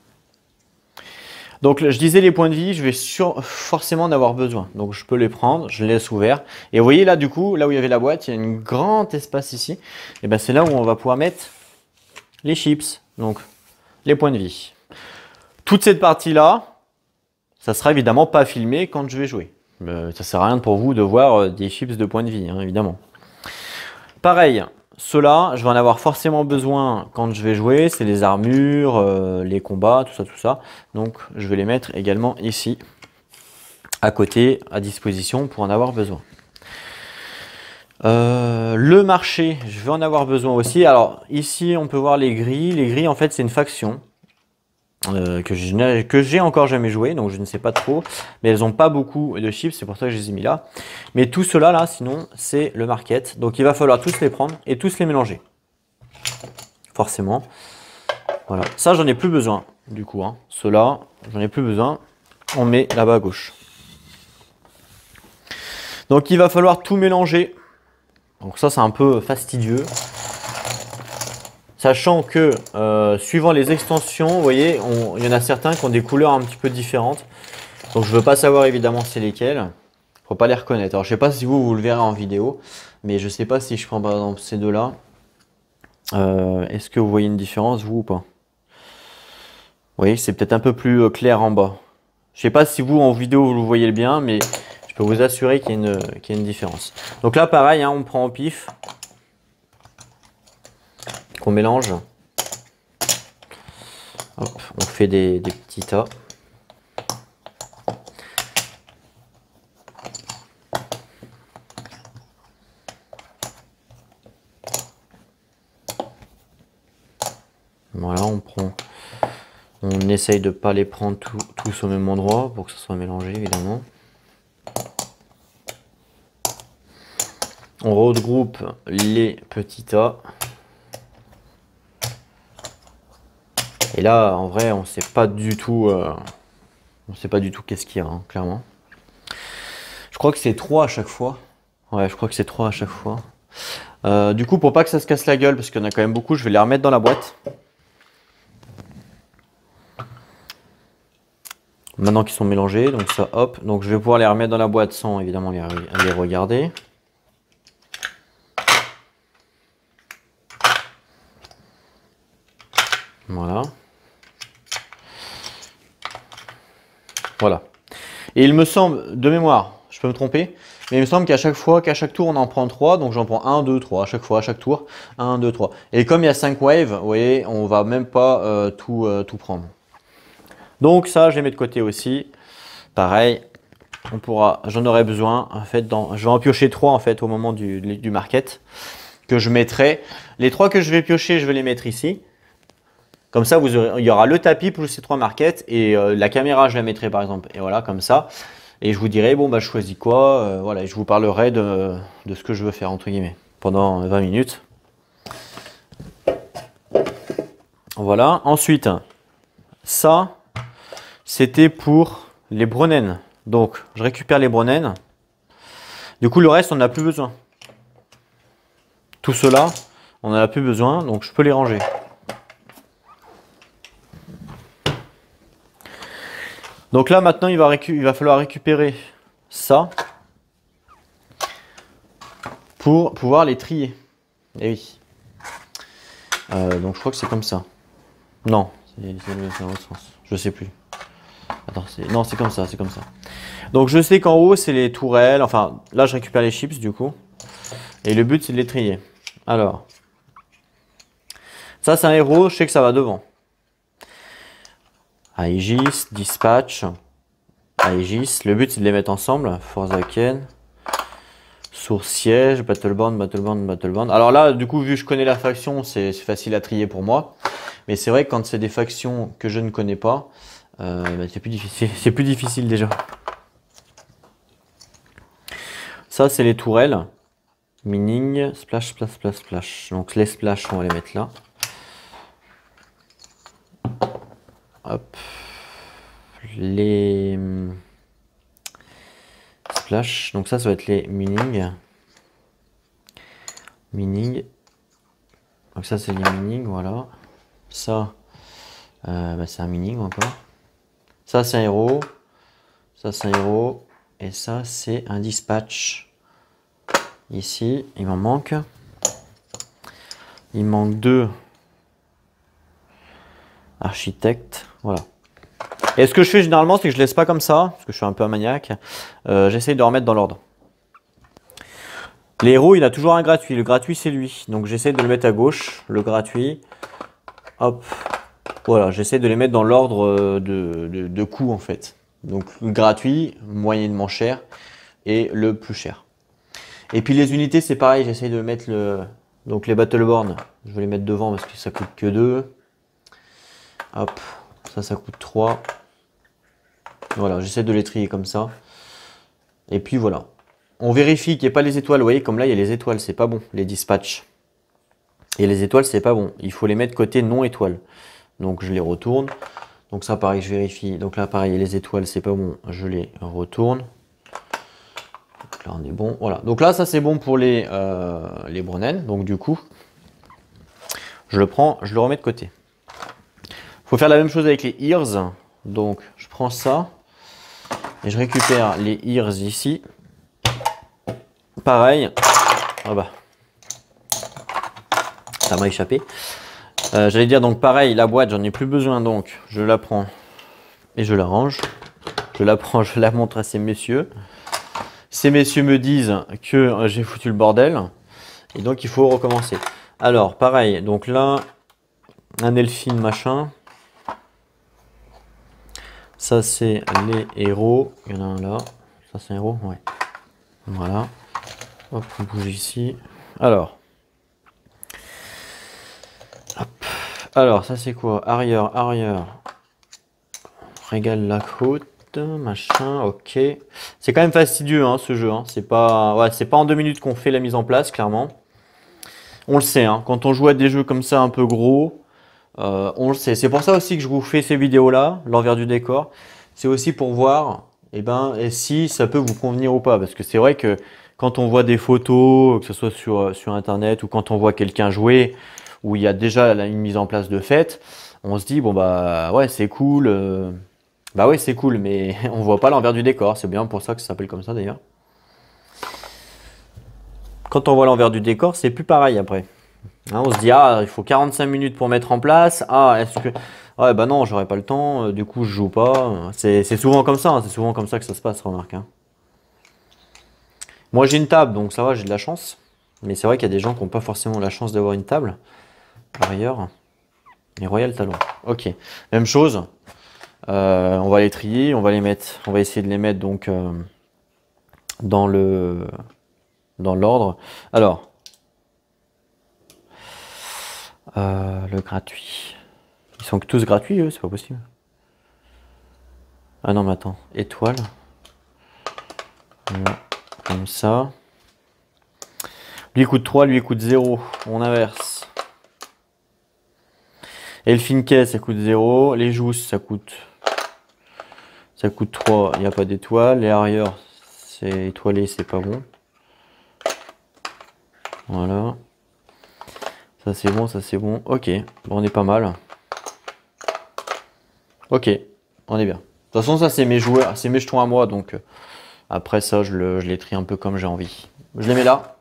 Donc je disais les points de vie, je vais forcément en avoir besoin. Donc je peux les prendre, je les laisse ouverts. Et vous voyez là du coup, là où il y avait la boîte, il y a un grand espace ici. Et c'est là où on va pouvoir mettre les chips, donc les points de vie. Toute cette partie-là, ça sera évidemment pas filmé quand je vais jouer. Ça sert à rien pour vous de voir des chips de points de vie, hein, évidemment. Pareil, ceux-là, je vais en avoir forcément besoin quand je vais jouer. C'est les armures, les combats, tout ça. Donc, je vais les mettre également ici, à côté, à disposition pour en avoir besoin. Le marché, je vais en avoir besoin aussi. Alors, ici, on peut voir les gris. Les gris, en fait, c'est une faction que j'ai encore jamais joué, donc je ne sais pas trop. Mais elles n'ont pas beaucoup de chips, c'est pour ça que je les ai mis là. Mais tout cela là, sinon, c'est le market. Donc il va falloir tous les prendre et tous les mélanger. Forcément. Voilà. Ça, j'en ai plus besoin, du coup. Hein. Ceux-là, j'en ai plus besoin. On met là-bas à gauche. Donc il va falloir tout mélanger. Donc ça, c'est un peu fastidieux. Sachant que, suivant les extensions, vous voyez, il y en a certains qui ont des couleurs un petit peu différentes. Donc je ne veux pas savoir évidemment c'est lesquels. Il ne faut pas les reconnaître. Alors je ne sais pas si vous le verrez en vidéo, mais je ne sais pas si je prends par exemple ces deux-là. Est-ce que vous voyez une différence, vous ou pas? Oui, c'est peut-être un peu plus clair en bas. Je ne sais pas si vous en vidéo vous le voyez bien, mais je peux vous assurer qu'il y a une différence. Donc là pareil, hein, on prend au pif. Qu'on mélange. Hop, on fait des petits tas. Voilà, on essaye de ne pas les prendre tous au même endroit pour que ça soit mélangé évidemment. On regroupe les petits tas. Et là, en vrai, on sait pas du tout qu'est-ce qu'il y a, hein, clairement. Je crois que c'est 3 à chaque fois. Ouais, je crois que c'est 3 à chaque fois. Du coup, pour pas que ça se casse la gueule, parce qu'il y en a quand même beaucoup, je vais les remettre dans la boîte. Maintenant qu'ils sont mélangés, donc ça, hop. Donc je vais pouvoir les remettre dans la boîte sans évidemment les regarder. Voilà. Voilà. Et il me semble, de mémoire, je peux me tromper, mais il me semble qu'à chaque tour, on en prend 3. Donc j'en prends 1, 2, 3 à chaque fois, à chaque tour. 1, 2, 3. Et comme il y a 5 waves, vous voyez, on va même pas tout prendre. Donc ça, je les mets de côté aussi. Pareil, j'en aurai besoin. En fait, je vais en piocher 3 en fait au moment du market que je mettrai. Les 3 que je vais piocher, je vais les mettre ici. Comme ça, il y aura le tapis plus ces 3 marquettes et la caméra, je la mettrai par exemple. Et voilà, comme ça. Et je vous dirai, bon, bah, je choisis quoi. Voilà, et je vous parlerai de ce que je veux faire, entre guillemets, pendant 20 minutes. Voilà. Ensuite, ça, c'était pour les Bronnen. Donc, je récupère les Bronnen. Du coup, le reste, on n'a plus besoin. Tout cela, on n'en a plus besoin, donc je peux les ranger. Donc là, maintenant, il va falloir récupérer ça pour pouvoir les trier. Et oui. Donc je crois que c'est comme ça. Non, c'est dans l'autre sens. Je sais plus. Attends, non, c'est comme ça, c'est comme ça. Donc je sais qu'en haut, c'est les tourelles. Enfin, là, je récupère les chips, du coup. Et le but, c'est de les trier. Alors, ça, c'est un héros. Je sais que ça va devant. Aegis, Dispatch, Aegis. Le but, c'est de les mettre ensemble. Forsaken, Sourciège, Battleband, Battleband, Battleband. Alors là, du coup, vu que je connais la faction, c'est facile à trier pour moi. Mais c'est vrai que quand c'est des factions que je ne connais pas, bah, c'est plus difficile. C'est plus difficile déjà. Ça, c'est les tourelles. Mining, splash, splash, splash, splash. Donc les splash, on va les mettre là. Hop. Les splash. Donc ça va être les mining. Mining. Donc ça, c'est les mining, voilà. Ça, bah, c'est un mining encore. Ça, c'est un héros. Ça, c'est un héros. Et ça, c'est un dispatch. Ici, il m'en manque. Il manque 2 architectes. Voilà. Et ce que je fais généralement, c'est que je laisse pas comme ça, parce que je suis un peu un maniaque. J'essaye de remettre dans l'ordre. Les héros, il a toujours un gratuit. Le gratuit, c'est lui. Donc j'essaie de le mettre à gauche. Le gratuit. Hop. Voilà, j'essaie de les mettre dans l'ordre de coût en fait. Donc le gratuit, moyennement cher et le plus cher. Et puis les unités, c'est pareil, j'essaie de mettre donc les Battleborn, je vais les mettre devant parce que ça coûte que 2. Hop, ça coûte 3. Voilà, j'essaie de les trier comme ça. Et puis voilà. On vérifie qu'il n'y ait pas les étoiles. Vous voyez, comme là, il y a les étoiles, c'est pas bon, les dispatchs. Et les étoiles, c'est pas bon. Il faut les mettre côté non étoiles. Donc je les retourne. Donc ça, pareil, je vérifie. Donc là, pareil, les étoiles, c'est pas bon, je les retourne. Là on est bon, voilà. Donc là ça c'est bon pour les Bronnen. Donc du coup, je le prends, je le remets de côté. Il faut faire la même chose avec les ears. Donc je prends ça et je récupère les ears ici. Pareil. Ah bah, ça m'a échappé. J'allais dire donc pareil, la boîte j'en ai plus besoin, donc je la prends et je la range. Je la prends, je la montre à ces messieurs. Ces messieurs me disent que j'ai foutu le bordel et donc il faut recommencer. Alors pareil, donc là, un Elfin machin. Ça c'est les héros. Il y en a un là. Ça c'est un héros, ouais. Voilà. Hop, on bouge ici. Alors. Hop. Alors ça c'est quoi? Arrière, arrière. Régale la côte. Machin, ok. C'est quand même fastidieux hein, ce jeu. Hein. C'est pas en 2 minutes qu'on fait la mise en place, clairement. On le sait, hein, quand on joue à des jeux comme ça un peu gros, on le sait. C'est pour ça aussi que je vous fais ces vidéos-là, l'envers du décor. C'est aussi pour voir si ça peut vous convenir ou pas. Parce que c'est vrai que quand on voit des photos, que ce soit sur Internet ou quand on voit quelqu'un jouer, où il y a déjà une mise en place de fait, on se dit, bon bah ouais, c'est cool. Bah oui, c'est cool, mais on voit pas l'envers du décor. C'est bien pour ça que ça s'appelle comme ça d'ailleurs. Quand on voit l'envers du décor, c'est plus pareil après. Hein, on se dit, ah, il faut 45 minutes pour mettre en place. Ah, est-ce que... Ouais, bah non, j'aurais pas le temps. Du coup, je joue pas. C'est souvent comme ça. Hein, c'est souvent comme ça que ça se passe, remarque. Hein. Moi, j'ai une table, donc ça va, j'ai de la chance. Mais c'est vrai qu'il y a des gens qui n'ont pas forcément la chance d'avoir une table. Par ailleurs. Et Royal Talon. Ok. Même chose. On va les trier, on va les mettre. On va essayer de les mettre donc dans l'ordre. Alors. Le gratuit. Ils sont tous gratuits, eux, c'est pas possible. Ah non, mais attends. Étoile. Voilà. Comme ça. Lui il coûte 3, lui il coûte 0. On inverse. Et le Finke, ça coûte 0. Les jousses, ça coûte 3. Il n'y a pas d'étoile. Les arrières, c'est étoilé, c'est pas bon. Voilà. Ça c'est bon, ça c'est bon. Ok, bon, on est pas mal. Ok, on est bien. De toute façon, ça c'est mes joueurs, c'est mes jetons à moi, donc après ça, je les trie un peu comme j'ai envie. Je les mets là.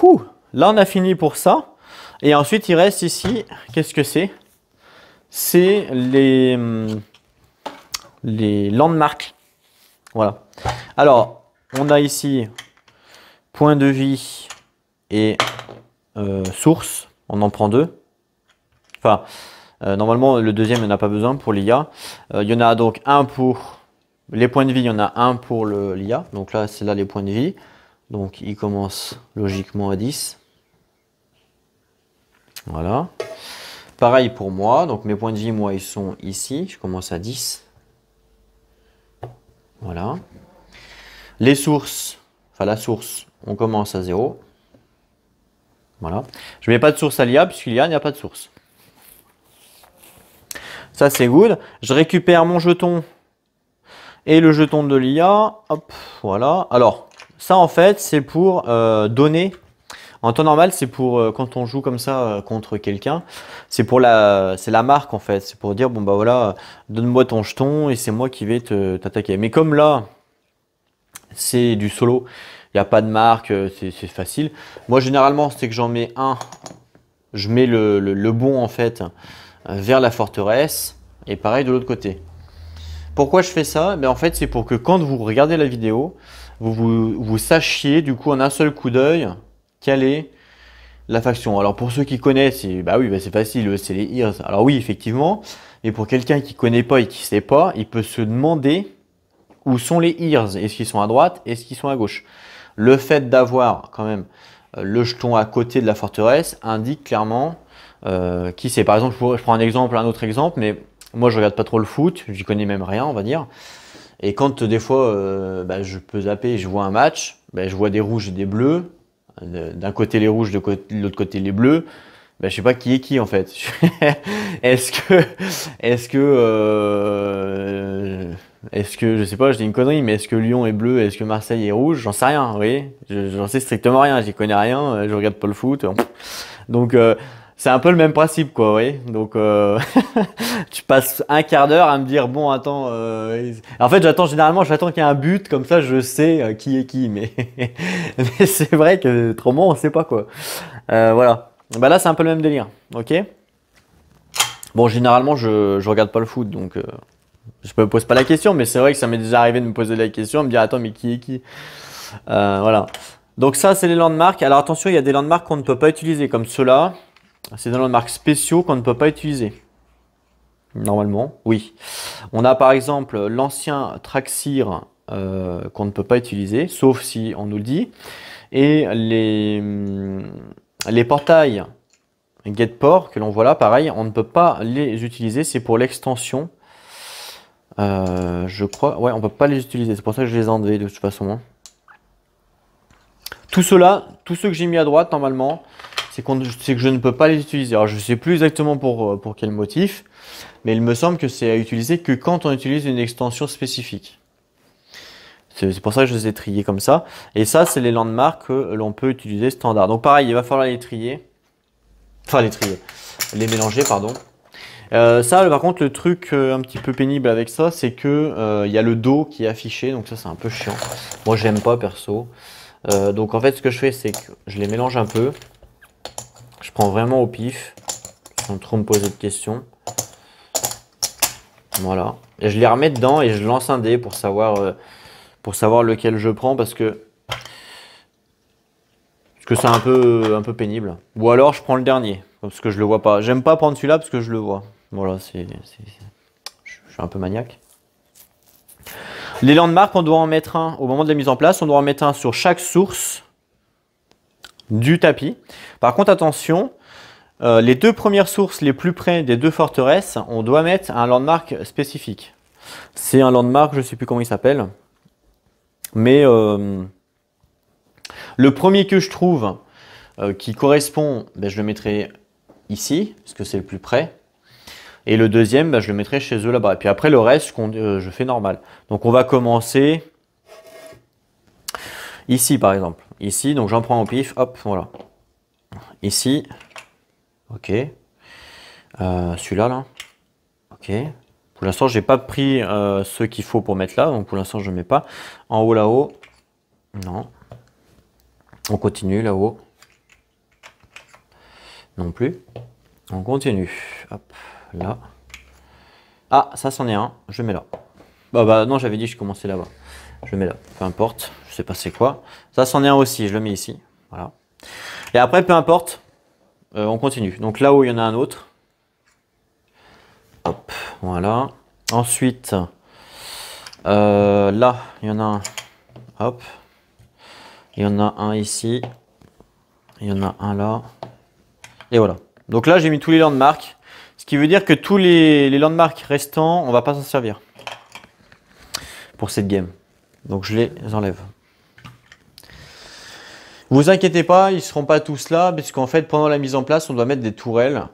Ouh, là, on a fini pour ça. Et ensuite, il reste ici, qu'est-ce que c'est? C'est les landmarks. Voilà. Alors, on a ici point de vie et source. On en prend 2. Enfin, normalement, le deuxième, il n'y en a pas besoin pour l'IA. Il y en a donc un pour les points de vie, il y en a un pour l'IA. Donc là, c'est là les points de vie. Donc, il commence logiquement à 10. Voilà. Pareil pour moi. Donc, mes points de vie, moi, ils sont ici. Je commence à 10. Voilà. Les sources, enfin la source, on commence à 0. Voilà. Je ne mets pas de source à l'IA, puisqu'il n'y a pas de source. Ça, c'est good. Je récupère mon jeton et le jeton de l'IA. Hop, voilà. Alors, ça, en fait, c'est pour donner. En temps normal, c'est pour quand on joue comme ça contre quelqu'un. C'est la marque, en fait. C'est pour dire, bon, bah voilà, donne-moi ton jeton et c'est moi qui vais t'attaquer. Mais comme là, c'est du solo. Il n'y a pas de marque, c'est facile. Moi, généralement, c'est que j'en mets un. Je mets le bon, en fait, vers la forteresse. Et pareil de l'autre côté. Pourquoi je fais ça? Ben, en fait, c'est pour que quand vous regardez la vidéo, vous sachiez, du coup, en un seul coup d'œil, quelle est la faction. Alors, pour ceux qui connaissent, bah oui, bah c'est facile, c'est les Ears. Alors oui, effectivement. Mais pour quelqu'un qui ne connaît pas et qui ne sait pas, il peut se demander où sont les Ears. Est-ce qu'ils sont à droite? Est-ce qu'ils sont à gauche? Le fait d'avoir quand même le jeton à côté de la forteresse indique clairement qui c'est. Par exemple, je prends un autre exemple, mais moi je regarde pas trop le foot, j'y connais même rien, on va dire. Et quand des fois bah, je peux zapper et je vois un match, bah, je vois des rouges et des bleus. D'un côté les rouges, de l'autre côté les bleus. Ben, je sais pas qui est qui en fait. Est-ce que je sais pas, je dis une connerie, mais est-ce que Lyon est bleu, est-ce que Marseille est rouge? J'en sais rien, vous voyez. J'en sais strictement rien, j'y connais rien, je regarde pas le foot. Donc c'est un peu le même principe quoi, vous voyez. Donc tu passes un quart d'heure à me dire bon attends. En fait généralement j'attends qu'il y ait un but, comme ça je sais qui est qui, mais mais c'est vrai que autrement on sait pas quoi. Voilà. Bah là c'est un peu le même délire, ok. Bon généralement je regarde pas le foot donc je me pose pas la question, mais c'est vrai que ça m'est déjà arrivé de me poser la question, de me dire attends mais qui est qui. Voilà. Donc ça c'est les landmarks. Alors attention, il y a des landmarks qu'on ne peut pas utiliser comme ceux-là. C'est des landmarks spéciaux qu'on ne peut pas utiliser. Normalement, oui. On a par exemple l'ancien Traxxir qu'on ne peut pas utiliser, sauf si on nous le dit. Et les portails GetPort que l'on voit là, pareil, on ne peut pas les utiliser. C'est pour l'extension. Je crois, ouais, on ne peut pas les utiliser. C'est pour ça que je les ai enlevés de toute façon. Hein. Tout cela, tous ceux que j'ai mis à droite normalement, c'est que je ne peux pas les utiliser. Alors je ne sais plus exactement pour quel motif, mais il me semble que c'est à utiliser que quand on utilise une extension spécifique. C'est pour ça que je les ai triés comme ça. Et ça, c'est les landmarks que l'on peut utiliser standard. Donc pareil, il va falloir les trier. Enfin les trier. Les mélanger, pardon. Ça, par contre, le truc un petit peu pénible avec ça, c'est que il y a le dos qui est affiché, donc ça c'est un peu chiant. Moi j'aime pas perso. Donc en fait ce que je fais c'est que je les mélange un peu. Je prends vraiment au pif, sans trop me poser de questions. Voilà. Et je les remets dedans et je lance un dé pour savoir lequel je prends parce que c'est un peu pénible. Ou alors je prends le dernier, parce que je le vois pas. J'aime pas prendre celui-là parce que je le vois. Voilà, je suis un peu maniaque. Les landmarks, on doit en mettre un au moment de la mise en place. On doit en mettre un sur chaque source du tapis. Par contre, attention, les deux premières sources les plus près des deux forteresses, on doit mettre un landmark spécifique. C'est un landmark, je ne sais plus comment il s'appelle. Mais le premier que je trouve qui correspond, ben, je le mettrai ici, parce que c'est le plus près. Et le deuxième, ben, je le mettrai chez eux là-bas. Et puis après, le reste, je fais normal. Donc on va commencer ici, par exemple. Ici, donc j'en prends au pif, hop, voilà. Ici, ok. Celui-là, là, ok. Pour l'instant, j'ai pas pris ceux qu'il faut pour mettre là, donc pour l'instant, je ne mets pas. En haut, là-haut, non. On continue, là-haut. Non plus. On continue. Hop, là. Ah, ça, c'en est un. Je le mets là. Bah non, j'avais dit que je commençais là-bas. Je le mets là. Peu importe. Je sais pas c'est quoi. Ça, c'en est un aussi. Je le mets ici. Voilà. Et après, peu importe. On continue. Donc là-haut, il y en a un autre. Hop, voilà. Ensuite, là, il y en a un. Hop. Il y en a un ici. Il y en a un là. Et voilà. Donc là, j'ai mis tous les landmarks. Ce qui veut dire que tous les landmarks restants, on va pas s'en servir pour cette game. Donc je les enlève. Vous inquiétez pas, ils seront pas tous là, puisqu'en fait, pendant la mise en place, on doit mettre des tourelles.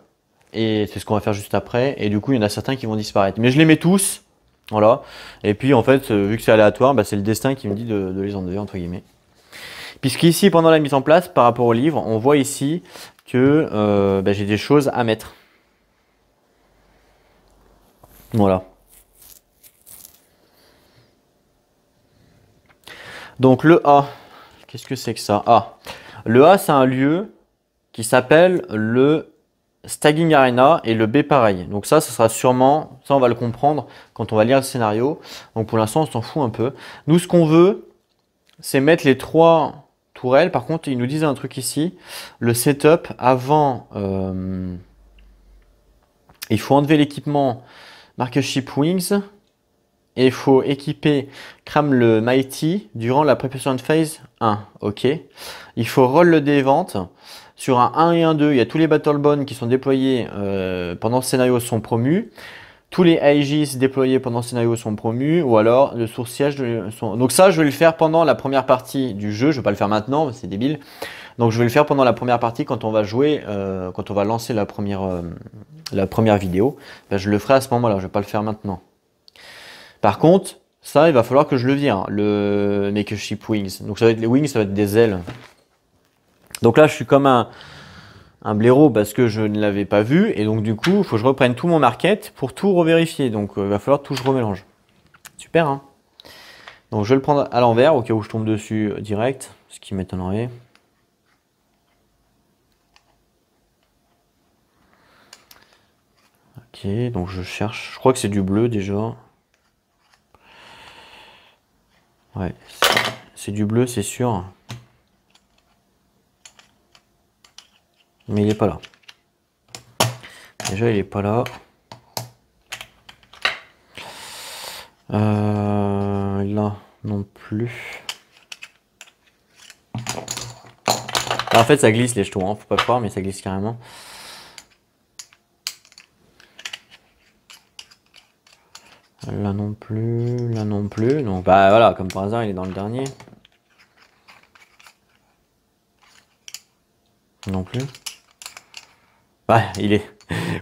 Et c'est ce qu'on va faire juste après. Et du coup, il y en a certains qui vont disparaître. Mais je les mets tous. Voilà. Et puis, en fait, vu que c'est aléatoire, bah, c'est le destin qui me dit de les enlever, entre guillemets. Puisqu'ici, pendant la mise en place, par rapport au livre, on voit ici que bah, j'ai des choses à mettre. Voilà. Donc le A, qu'est-ce que c'est que ça? Ah, le A, c'est un lieu qui s'appelle le Staging Arena et le B pareil. Donc ça sera sûrement, ça on va le comprendre quand on va lire le scénario. Donc pour l'instant, on s'en fout un peu. Nous, ce qu'on veut, c'est mettre les 3 tourelles. Par contre, ils nous disent un truc ici. Le setup avant, il faut enlever l'équipement Marcus Ship Wings. Et il faut équiper Cram le Mighty durant la Preparation Phase 1. Ok. Il faut roll le dé vente. Sur un 1 et un 2, il y a tous les Battle Bonds qui sont déployés pendant ce scénario sont promus. Tous les Aegis déployés pendant ce scénario sont promus. Ou alors le sourciage sont... Donc ça, je vais le faire pendant la première partie du jeu. Je ne vais pas le faire maintenant, c'est débile. Donc je vais le faire pendant la première partie quand on va jouer, quand on va lancer la première vidéo. Ben, je le ferai à ce moment-là, je ne vais pas le faire maintenant. Par contre, ça, il va falloir que je le vire, le Make a Ship Wings. Donc ça va être les wings, ça va être des ailes. Donc là, je suis comme un blaireau parce que je ne l'avais pas vu. Et donc du coup, il faut que je reprenne tout mon market pour tout revérifier. Donc il va falloir tout que je remélange. Super, hein? Donc je vais le prendre à l'envers au cas où je tombe dessus direct, ce qui m'étonnerait. Ok, donc je cherche. Je crois que c'est du bleu déjà. Ouais, c'est du bleu, c'est sûr. Mais il n'est pas là. Déjà, il n'est pas là. Là, non plus. Alors, en fait, ça glisse les jetons, hein. Faut pas croire, mais ça glisse carrément. Là non plus, là non plus. Donc bah voilà, comme par hasard, il est dans le dernier. Non plus. Ouais, il est.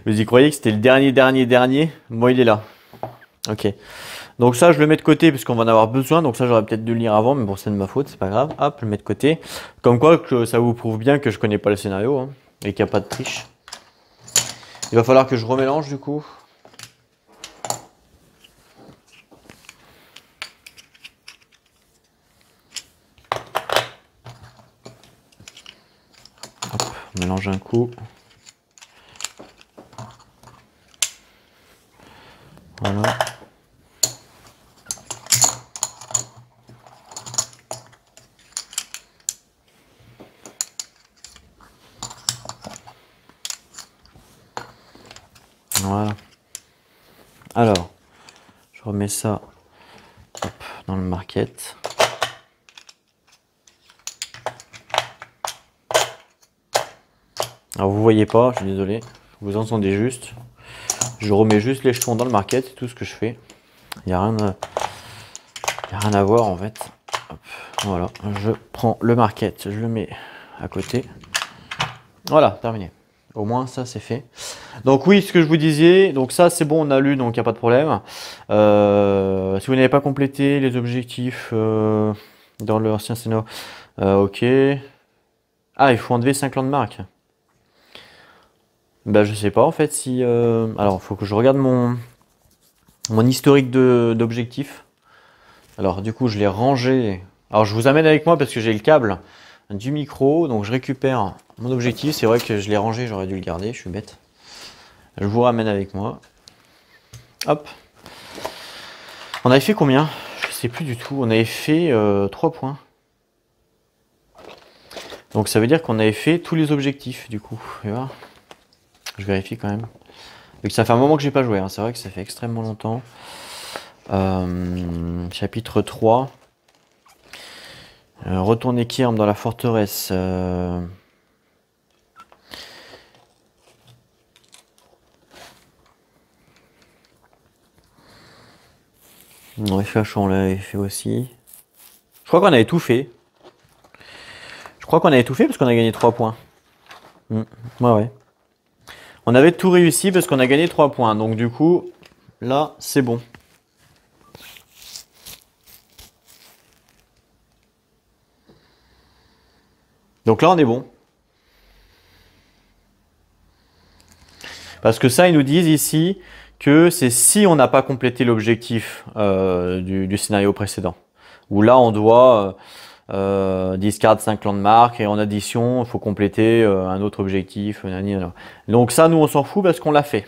Vous y croyez que c'était le dernier? Moi, il est là. Ok. Donc ça, je le mets de côté puisqu'on va en avoir besoin. Donc ça, j'aurais peut-être dû le lire avant, mais bon, c'est de ma faute, c'est pas grave. Hop, je le mets de côté. Comme quoi, que ça vous prouve bien que je connais pas le scénario, hein, et qu'il n'y a pas de triche. Il va falloir que je remélange du coup. Hop, on mélange un coup. Voilà. Voilà. Alors, je remets ça hop, dans le marquette. Alors vous voyez pas, je suis désolé, vous entendez juste. Je remets juste les jetons dans le marquette, c'est tout ce que je fais. Il n'y a rien à voir en fait. Hop, voilà, je prends le marquette, je le mets à côté. Voilà, terminé. Au moins ça c'est fait. Donc oui, ce que je vous disais, donc ça c'est bon, on a lu, donc il n'y a pas de problème. Si vous n'avez pas complété les objectifs dans l'ancien scénario, ok. Ah, il faut enlever 5 landmarks. Ben je sais pas en fait si... alors il faut que je regarde mon historique d'objectifs. Alors du coup je l'ai rangé. Alors je vous amène avec moi parce que j'ai le câble du micro, donc je récupère mon objectif. C'est vrai que je l'ai rangé, j'aurais dû le garder, je suis bête. Je vous ramène avec moi. Hop. On avait fait combien? Je sais plus du tout. On avait fait 3 points. Donc ça veut dire qu'on avait fait tous les objectifs du coup. Tu vois, je vérifie quand même. Vu que ça fait un moment que j'ai pas joué, hein. C'est vrai que ça fait extrêmement longtemps. Chapitre 3. Retourner Kirm dans la forteresse. On avait fait on l'avait fait aussi. Je crois qu'on avait tout fait. Je crois qu'on avait tout fait parce qu'on a gagné 3 points. Ouais. On avait tout réussi parce qu'on a gagné 3 points. Donc du coup, là, c'est bon. Donc là, on est bon. Parce que ça, ils nous disent ici que c'est si on n'a pas complété l'objectif du scénario précédent. Où là, on doit discard 5 landmarks et en addition, il faut compléter un autre objectif. Donc ça, nous, on s'en fout parce qu'on l'a fait.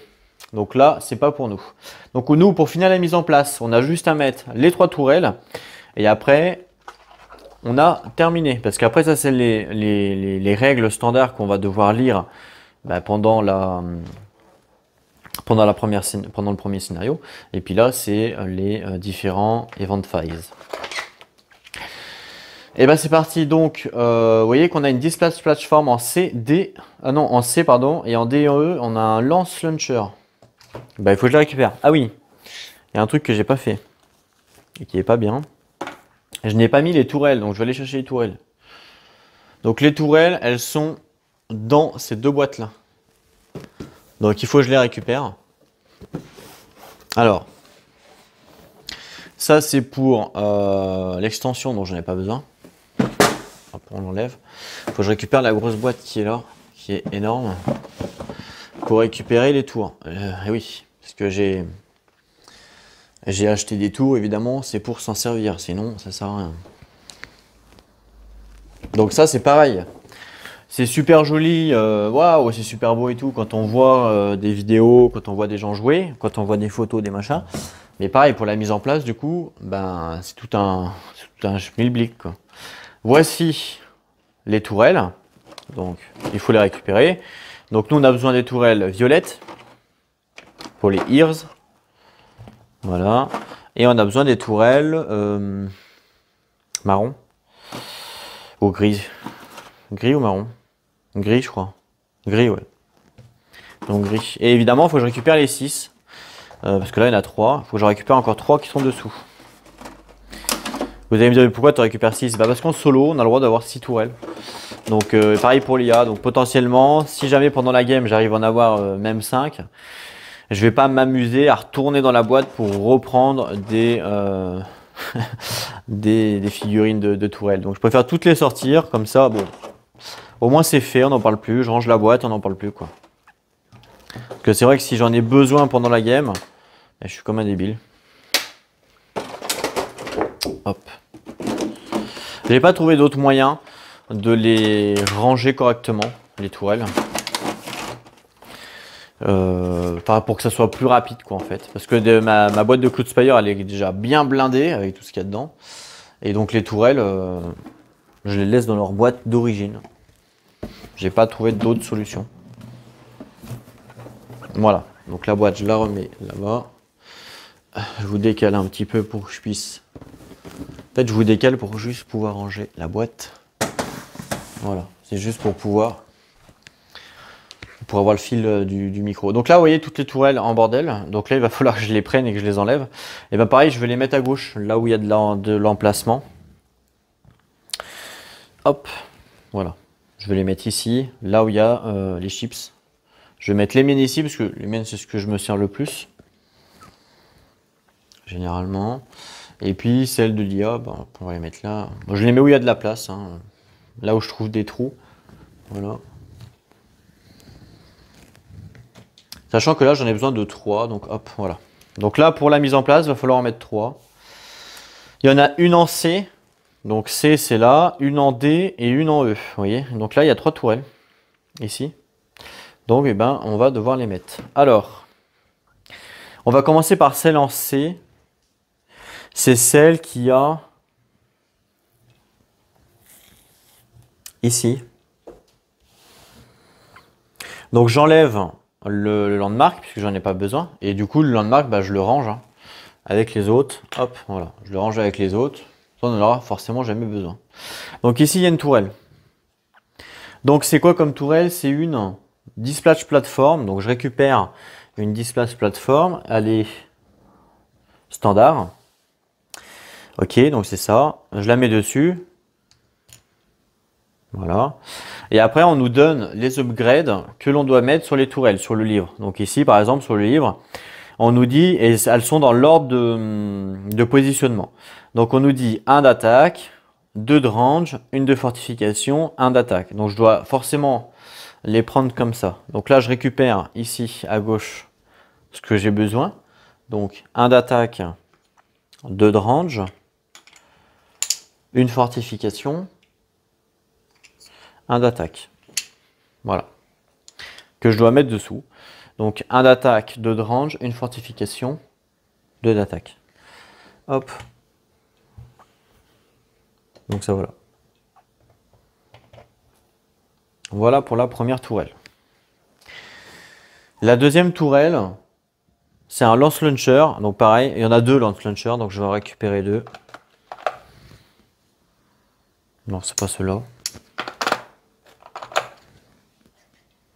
Donc là, c'est pas pour nous. Donc nous, pour finir la mise en place, on a juste à mettre les 3 tourelles. Et après, on a terminé. Parce qu'après, ça, c'est les règles standards qu'on va devoir lire pendant le premier scénario. Et puis là, c'est les différents event phases. Et ben c'est parti. Donc, vous voyez qu'on a une displace platform en C, D, en C pardon, et en D et en E, on a un lance launcher. Il faut que je le récupère. Ah oui, il y a un truc que j'ai pas fait et qui est pas bien. Je n'ai pas mis les tourelles, donc je vais aller chercher les tourelles. Donc les tourelles, elles sont dans ces 2 boîtes là. Donc il faut que je les récupère. Alors, ça c'est pour l'extension dont je n'ai pas besoin. Hop, on l'enlève. Il faut que je récupère la grosse boîte qui est là, qui est énorme, pour récupérer les tours. Et oui, parce que j'ai acheté des tours, évidemment, c'est pour s'en servir, sinon ça sert à rien. Donc ça c'est pareil. C'est super joli, waouh, c'est super beau et tout quand on voit des vidéos, quand on voit des gens jouer, quand on voit des photos, des machins. Mais pareil pour la mise en place, du coup, c'est tout un schmilblick, quoi. Voici les tourelles, donc il faut les récupérer. Donc nous on a besoin des tourelles violettes pour les ears, voilà. Et on a besoin des tourelles marron ou gris ou marron. Gris, je crois. Gris, ouais. Donc gris. Et évidemment, il faut que je récupère les 6. Parce que là, il y en a 3. Il faut que je récupère encore 3 qui sont dessous. Vous allez me dire pourquoi tu récupères 6? Parce qu'en solo, on a le droit d'avoir 6 tourelles. Donc pareil pour l'IA. Donc potentiellement, si jamais pendant la game, j'arrive à en avoir même 5, je vais pas m'amuser à retourner dans la boîte pour reprendre des figurines de tourelles. Donc je préfère toutes les sortir. Comme ça, bon... Au moins c'est fait, on n'en parle plus, je range la boîte, on n'en parle plus quoi. Parce que c'est vrai que si j'en ai besoin pendant la game, je suis comme un débile. Hop. J'ai pas trouvé d'autres moyens de les ranger correctement, les tourelles. Pour que ça soit plus rapide quoi en fait. Parce que ma boîte de Cloud Spire elle est déjà bien blindée avec tout ce qu'il y a dedans. Et donc les tourelles, je les laisse dans leur boîte d'origine. J'ai pas trouvé d'autres solutions. Voilà, donc la boîte je la remets là-bas. Je vous décale un petit peu pour que je puisse... En fait je vous décale pour juste pouvoir ranger la boîte. Voilà, c'est juste pour pouvoir avoir le fil du micro. Donc là, vous voyez toutes les tourelles en bordel. Donc là, il va falloir que je les prenne et que je les enlève. Et bien pareil, je vais les mettre à gauche, là où il y a de l'emplacement. Hop, voilà. Je vais les mettre ici, là où il y a les chips. Je vais mettre les miennes ici, parce que les miennes, c'est ce que je me sers le plus. Généralement. Et puis, celles de l'IA, ben, on va les mettre là. Bon, je les mets où il y a de la place, hein. Là où je trouve des trous. Voilà. Sachant que là, j'en ai besoin de 3, donc hop, voilà. Donc là, pour la mise en place, il va falloir en mettre 3. Il y en a une en C, donc C, c'est là, une en D et une en E, vous voyez. Donc là, il y a 3 tourelles, ici. Donc, eh ben, on va devoir les mettre. Alors, on va commencer par celle en C. C'est celle qui a ici. Donc, j'enlève le landmark, puisque j'en ai pas besoin. Et du coup, le landmark, bah, je le range hein, avec les autres. Hop, voilà. Je le range avec les autres. Ça, on n'en aura forcément jamais besoin. Donc ici, il y a une tourelle. Donc c'est quoi comme tourelle? C'est une dispatch platform. Donc je récupère une dispatch platform. Elle est standard. Ok, donc c'est ça. Je la mets dessus. Voilà. Et après, on nous donne les upgrades que l'on doit mettre sur les tourelles, sur le livre. Donc ici, par exemple, sur le livre, on nous dit, et elles sont dans l'ordre de positionnement. Donc on nous dit 1 d'attaque, 2 de range, 1 de fortification, 1 d'attaque. Donc je dois forcément les prendre comme ça. Donc là, je récupère ici à gauche ce que j'ai besoin. Donc 1 d'attaque, 2 de range, 1 fortification, 1 d'attaque. Voilà. Que je dois mettre dessous. Donc 1 d'attaque, 2 de range, 1 fortification, 2 d'attaque. Hop. Donc ça voilà. Voilà pour la première tourelle. La deuxième tourelle, c'est un lance launcher. Donc pareil, il y en a 2 lance launchers, donc je vais en récupérer 2. Non, c'est pas ceux-là.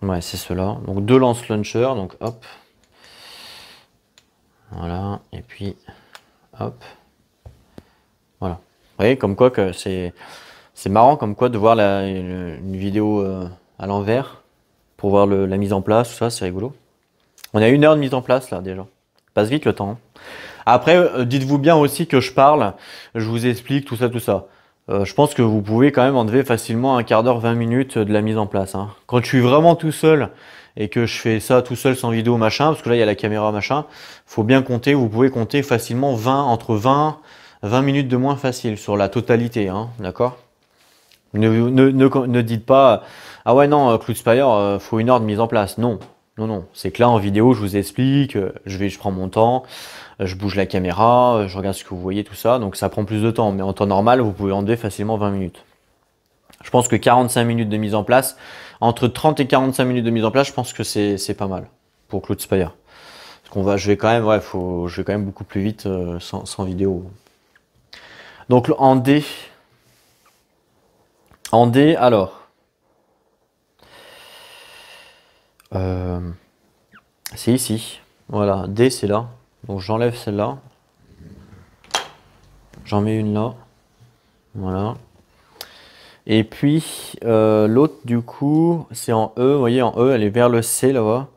Ouais, c'est ceux-là. Donc 2 lance launchers, donc hop. Voilà, et puis hop. Voilà. Vous voyez, comme quoi que c'est marrant comme quoi de voir une vidéo à l'envers pour voir la mise en place, tout ça, c'est rigolo. On a 1 heure de mise en place là déjà. Passe vite le temps. Hein. Après, dites-vous bien aussi que je parle, je vous explique tout ça, tout ça. Je pense que vous pouvez quand même enlever facilement un quart d'heure, 20 minutes de la mise en place. Hein. Quand je suis vraiment tout seul et que je fais ça tout seul sans vidéo machin, parce que là il y a la caméra machin, faut bien compter, vous pouvez compter facilement entre 20 minutes de moins facile sur la totalité, hein, d'accord? Ne dites pas ah ouais non Cloud Spire faut 1 heure de mise en place. Non, non, non. C'est que là en vidéo je vous explique, je prends mon temps, je bouge la caméra, je regarde ce que vous voyez, tout ça, donc ça prend plus de temps. Mais en temps normal, vous pouvez enlever facilement 20 minutes. Je pense que 45 minutes de mise en place, entre 30 et 45 minutes de mise en place, je pense que c'est pas mal pour Cloud Spire. Parce je vais quand même, ouais, je vais quand même beaucoup plus vite sans vidéo. Donc en D, alors, c'est ici. Voilà, D c'est là. Donc j'enlève celle-là. J'en mets une là. Voilà. Et puis l'autre du coup, c'est en E. Vous voyez, en E, elle est vers le C là-bas.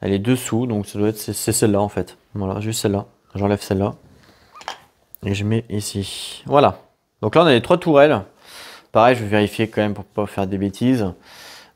Elle est dessous, donc ça doit être c'est celle-là en fait. Voilà, juste celle-là. J'enlève celle-là. Et je mets ici. Voilà. Donc là, on a les 3 tourelles. Pareil, je vais vérifier quand même pour pas faire des bêtises.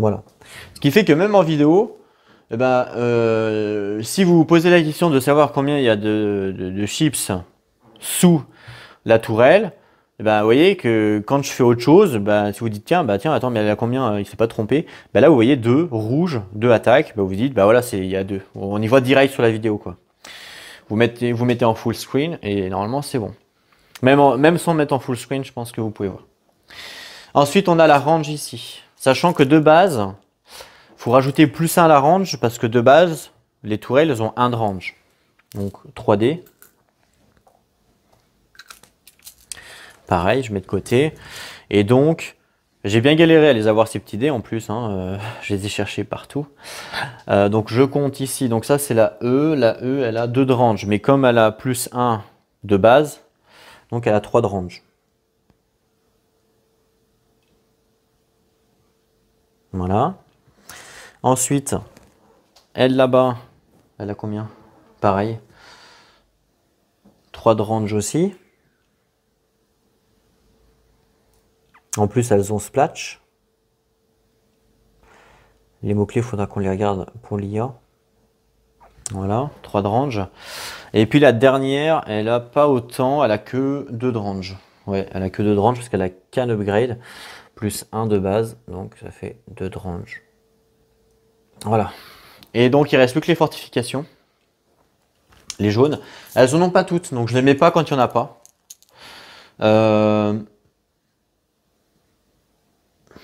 Voilà. Ce qui fait que même en vidéo, eh ben, si vous vous posez la question de savoir combien il y a de chips sous la tourelle, eh ben, vous voyez que quand je fais autre chose, ben, si vous dites tiens, attends, mais il y a combien, il ne s'est pas trompé, ben là vous voyez 2 rouges, 2 attaques, ben, vous dites bah voilà, il y a 2. On y voit direct sur la vidéo quoi. Vous mettez en full screen et normalement c'est bon. Même sans mettre en full screen, je pense que vous pouvez voir. Ensuite, on a la range ici. Sachant que de base, il faut rajouter plus 1 à la range parce que de base, les tourelles elles ont 1 de range. Donc 3D. Pareil, je mets de côté. Et donc, j'ai bien galéré à les avoir ces petits dés en plus. Je les ai cherchés partout. Donc je compte ici. Donc ça, c'est la E. La E, elle a 2 de range. Mais comme elle a plus 1 de base, donc elle a 3 de range. Voilà. Ensuite, elle là-bas, elle a combien? Pareil. 3 de range aussi. En plus, elles ont splash. Les mots-clés, il faudra qu'on les regarde pour l'IA. Voilà, 3 de range. Et puis la dernière, elle a pas autant, elle a que 2 de range. Ouais, elle a que 2 de range parce qu'elle a qu'un upgrade, plus 1 de base, donc ça fait 2 de range. Voilà. Et donc il reste plus que les fortifications. Les jaunes. Elles en ont pas toutes, donc je les mets pas quand il n'y en a pas.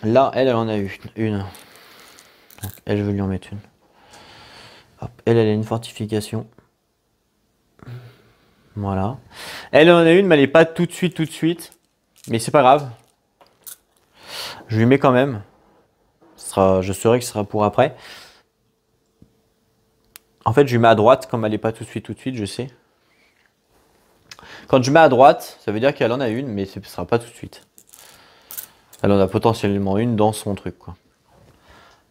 Là, elle en a une. Donc, elle, je vais lui en mettre une. Hop, elle a une fortification. Voilà. Elle en a une, mais elle n'est pas tout de suite. Mais c'est pas grave. Je lui mets quand même. Je saurai que ce sera pour après. En fait, je lui mets à droite, comme elle n'est pas tout de suite, je sais. Quand je mets à droite, ça veut dire qu'elle en a une, mais ce ne sera pas tout de suite. Elle en a potentiellement une dans son truc, quoi.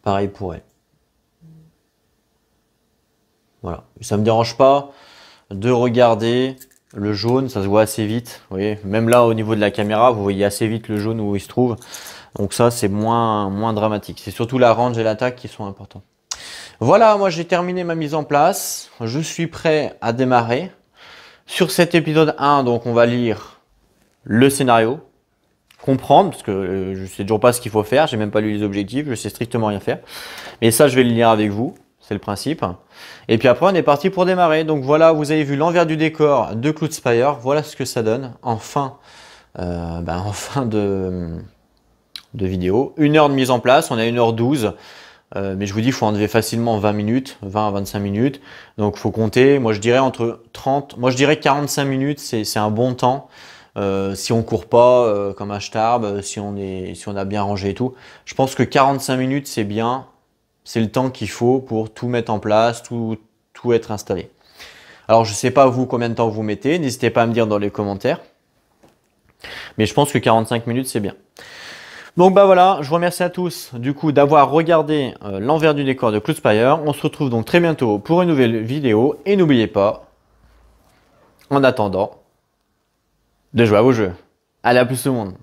Pareil pour elle. Voilà. Ça me dérange pas de regarder le jaune, ça se voit assez vite. Vous voyez, même là, au niveau de la caméra, vous voyez assez vite le jaune où il se trouve. Donc ça, c'est moins dramatique. C'est surtout la range et l'attaque qui sont importants. Voilà, moi j'ai terminé ma mise en place. Je suis prêt à démarrer. Sur cet épisode 1, donc on va lire le scénario, comprendre, parce que je sais toujours pas ce qu'il faut faire, j'ai même pas lu les objectifs, je sais strictement rien faire. Mais ça, je vais le lire avec vous, c'est le principe. Et puis après, on est parti pour démarrer. Donc voilà, vous avez vu l'envers du décor de Cloudspire. Voilà ce que ça donne en fin, de vidéo. 1 heure de mise en place, on a 1h12. Mais je vous dis, il faut enlever facilement 20 minutes, 20 à 25 minutes. Donc, il faut compter. Moi, je dirais entre 30, moi, je dirais 45 minutes, c'est un bon temps. Si on court pas comme un starb, si on a bien rangé et tout. Je pense que 45 minutes, c'est bien. C'est le temps qu'il faut pour tout mettre en place, tout être installé. Alors, je sais pas vous combien de temps vous mettez. N'hésitez pas à me dire dans les commentaires. Mais je pense que 45 minutes, c'est bien. Donc bah voilà, je vous remercie à tous du coup d'avoir regardé l'envers du décor de Cloudspire. On se retrouve donc très bientôt pour une nouvelle vidéo. Et n'oubliez pas, en attendant, de jouer à vos jeux. Allez, à plus tout le monde.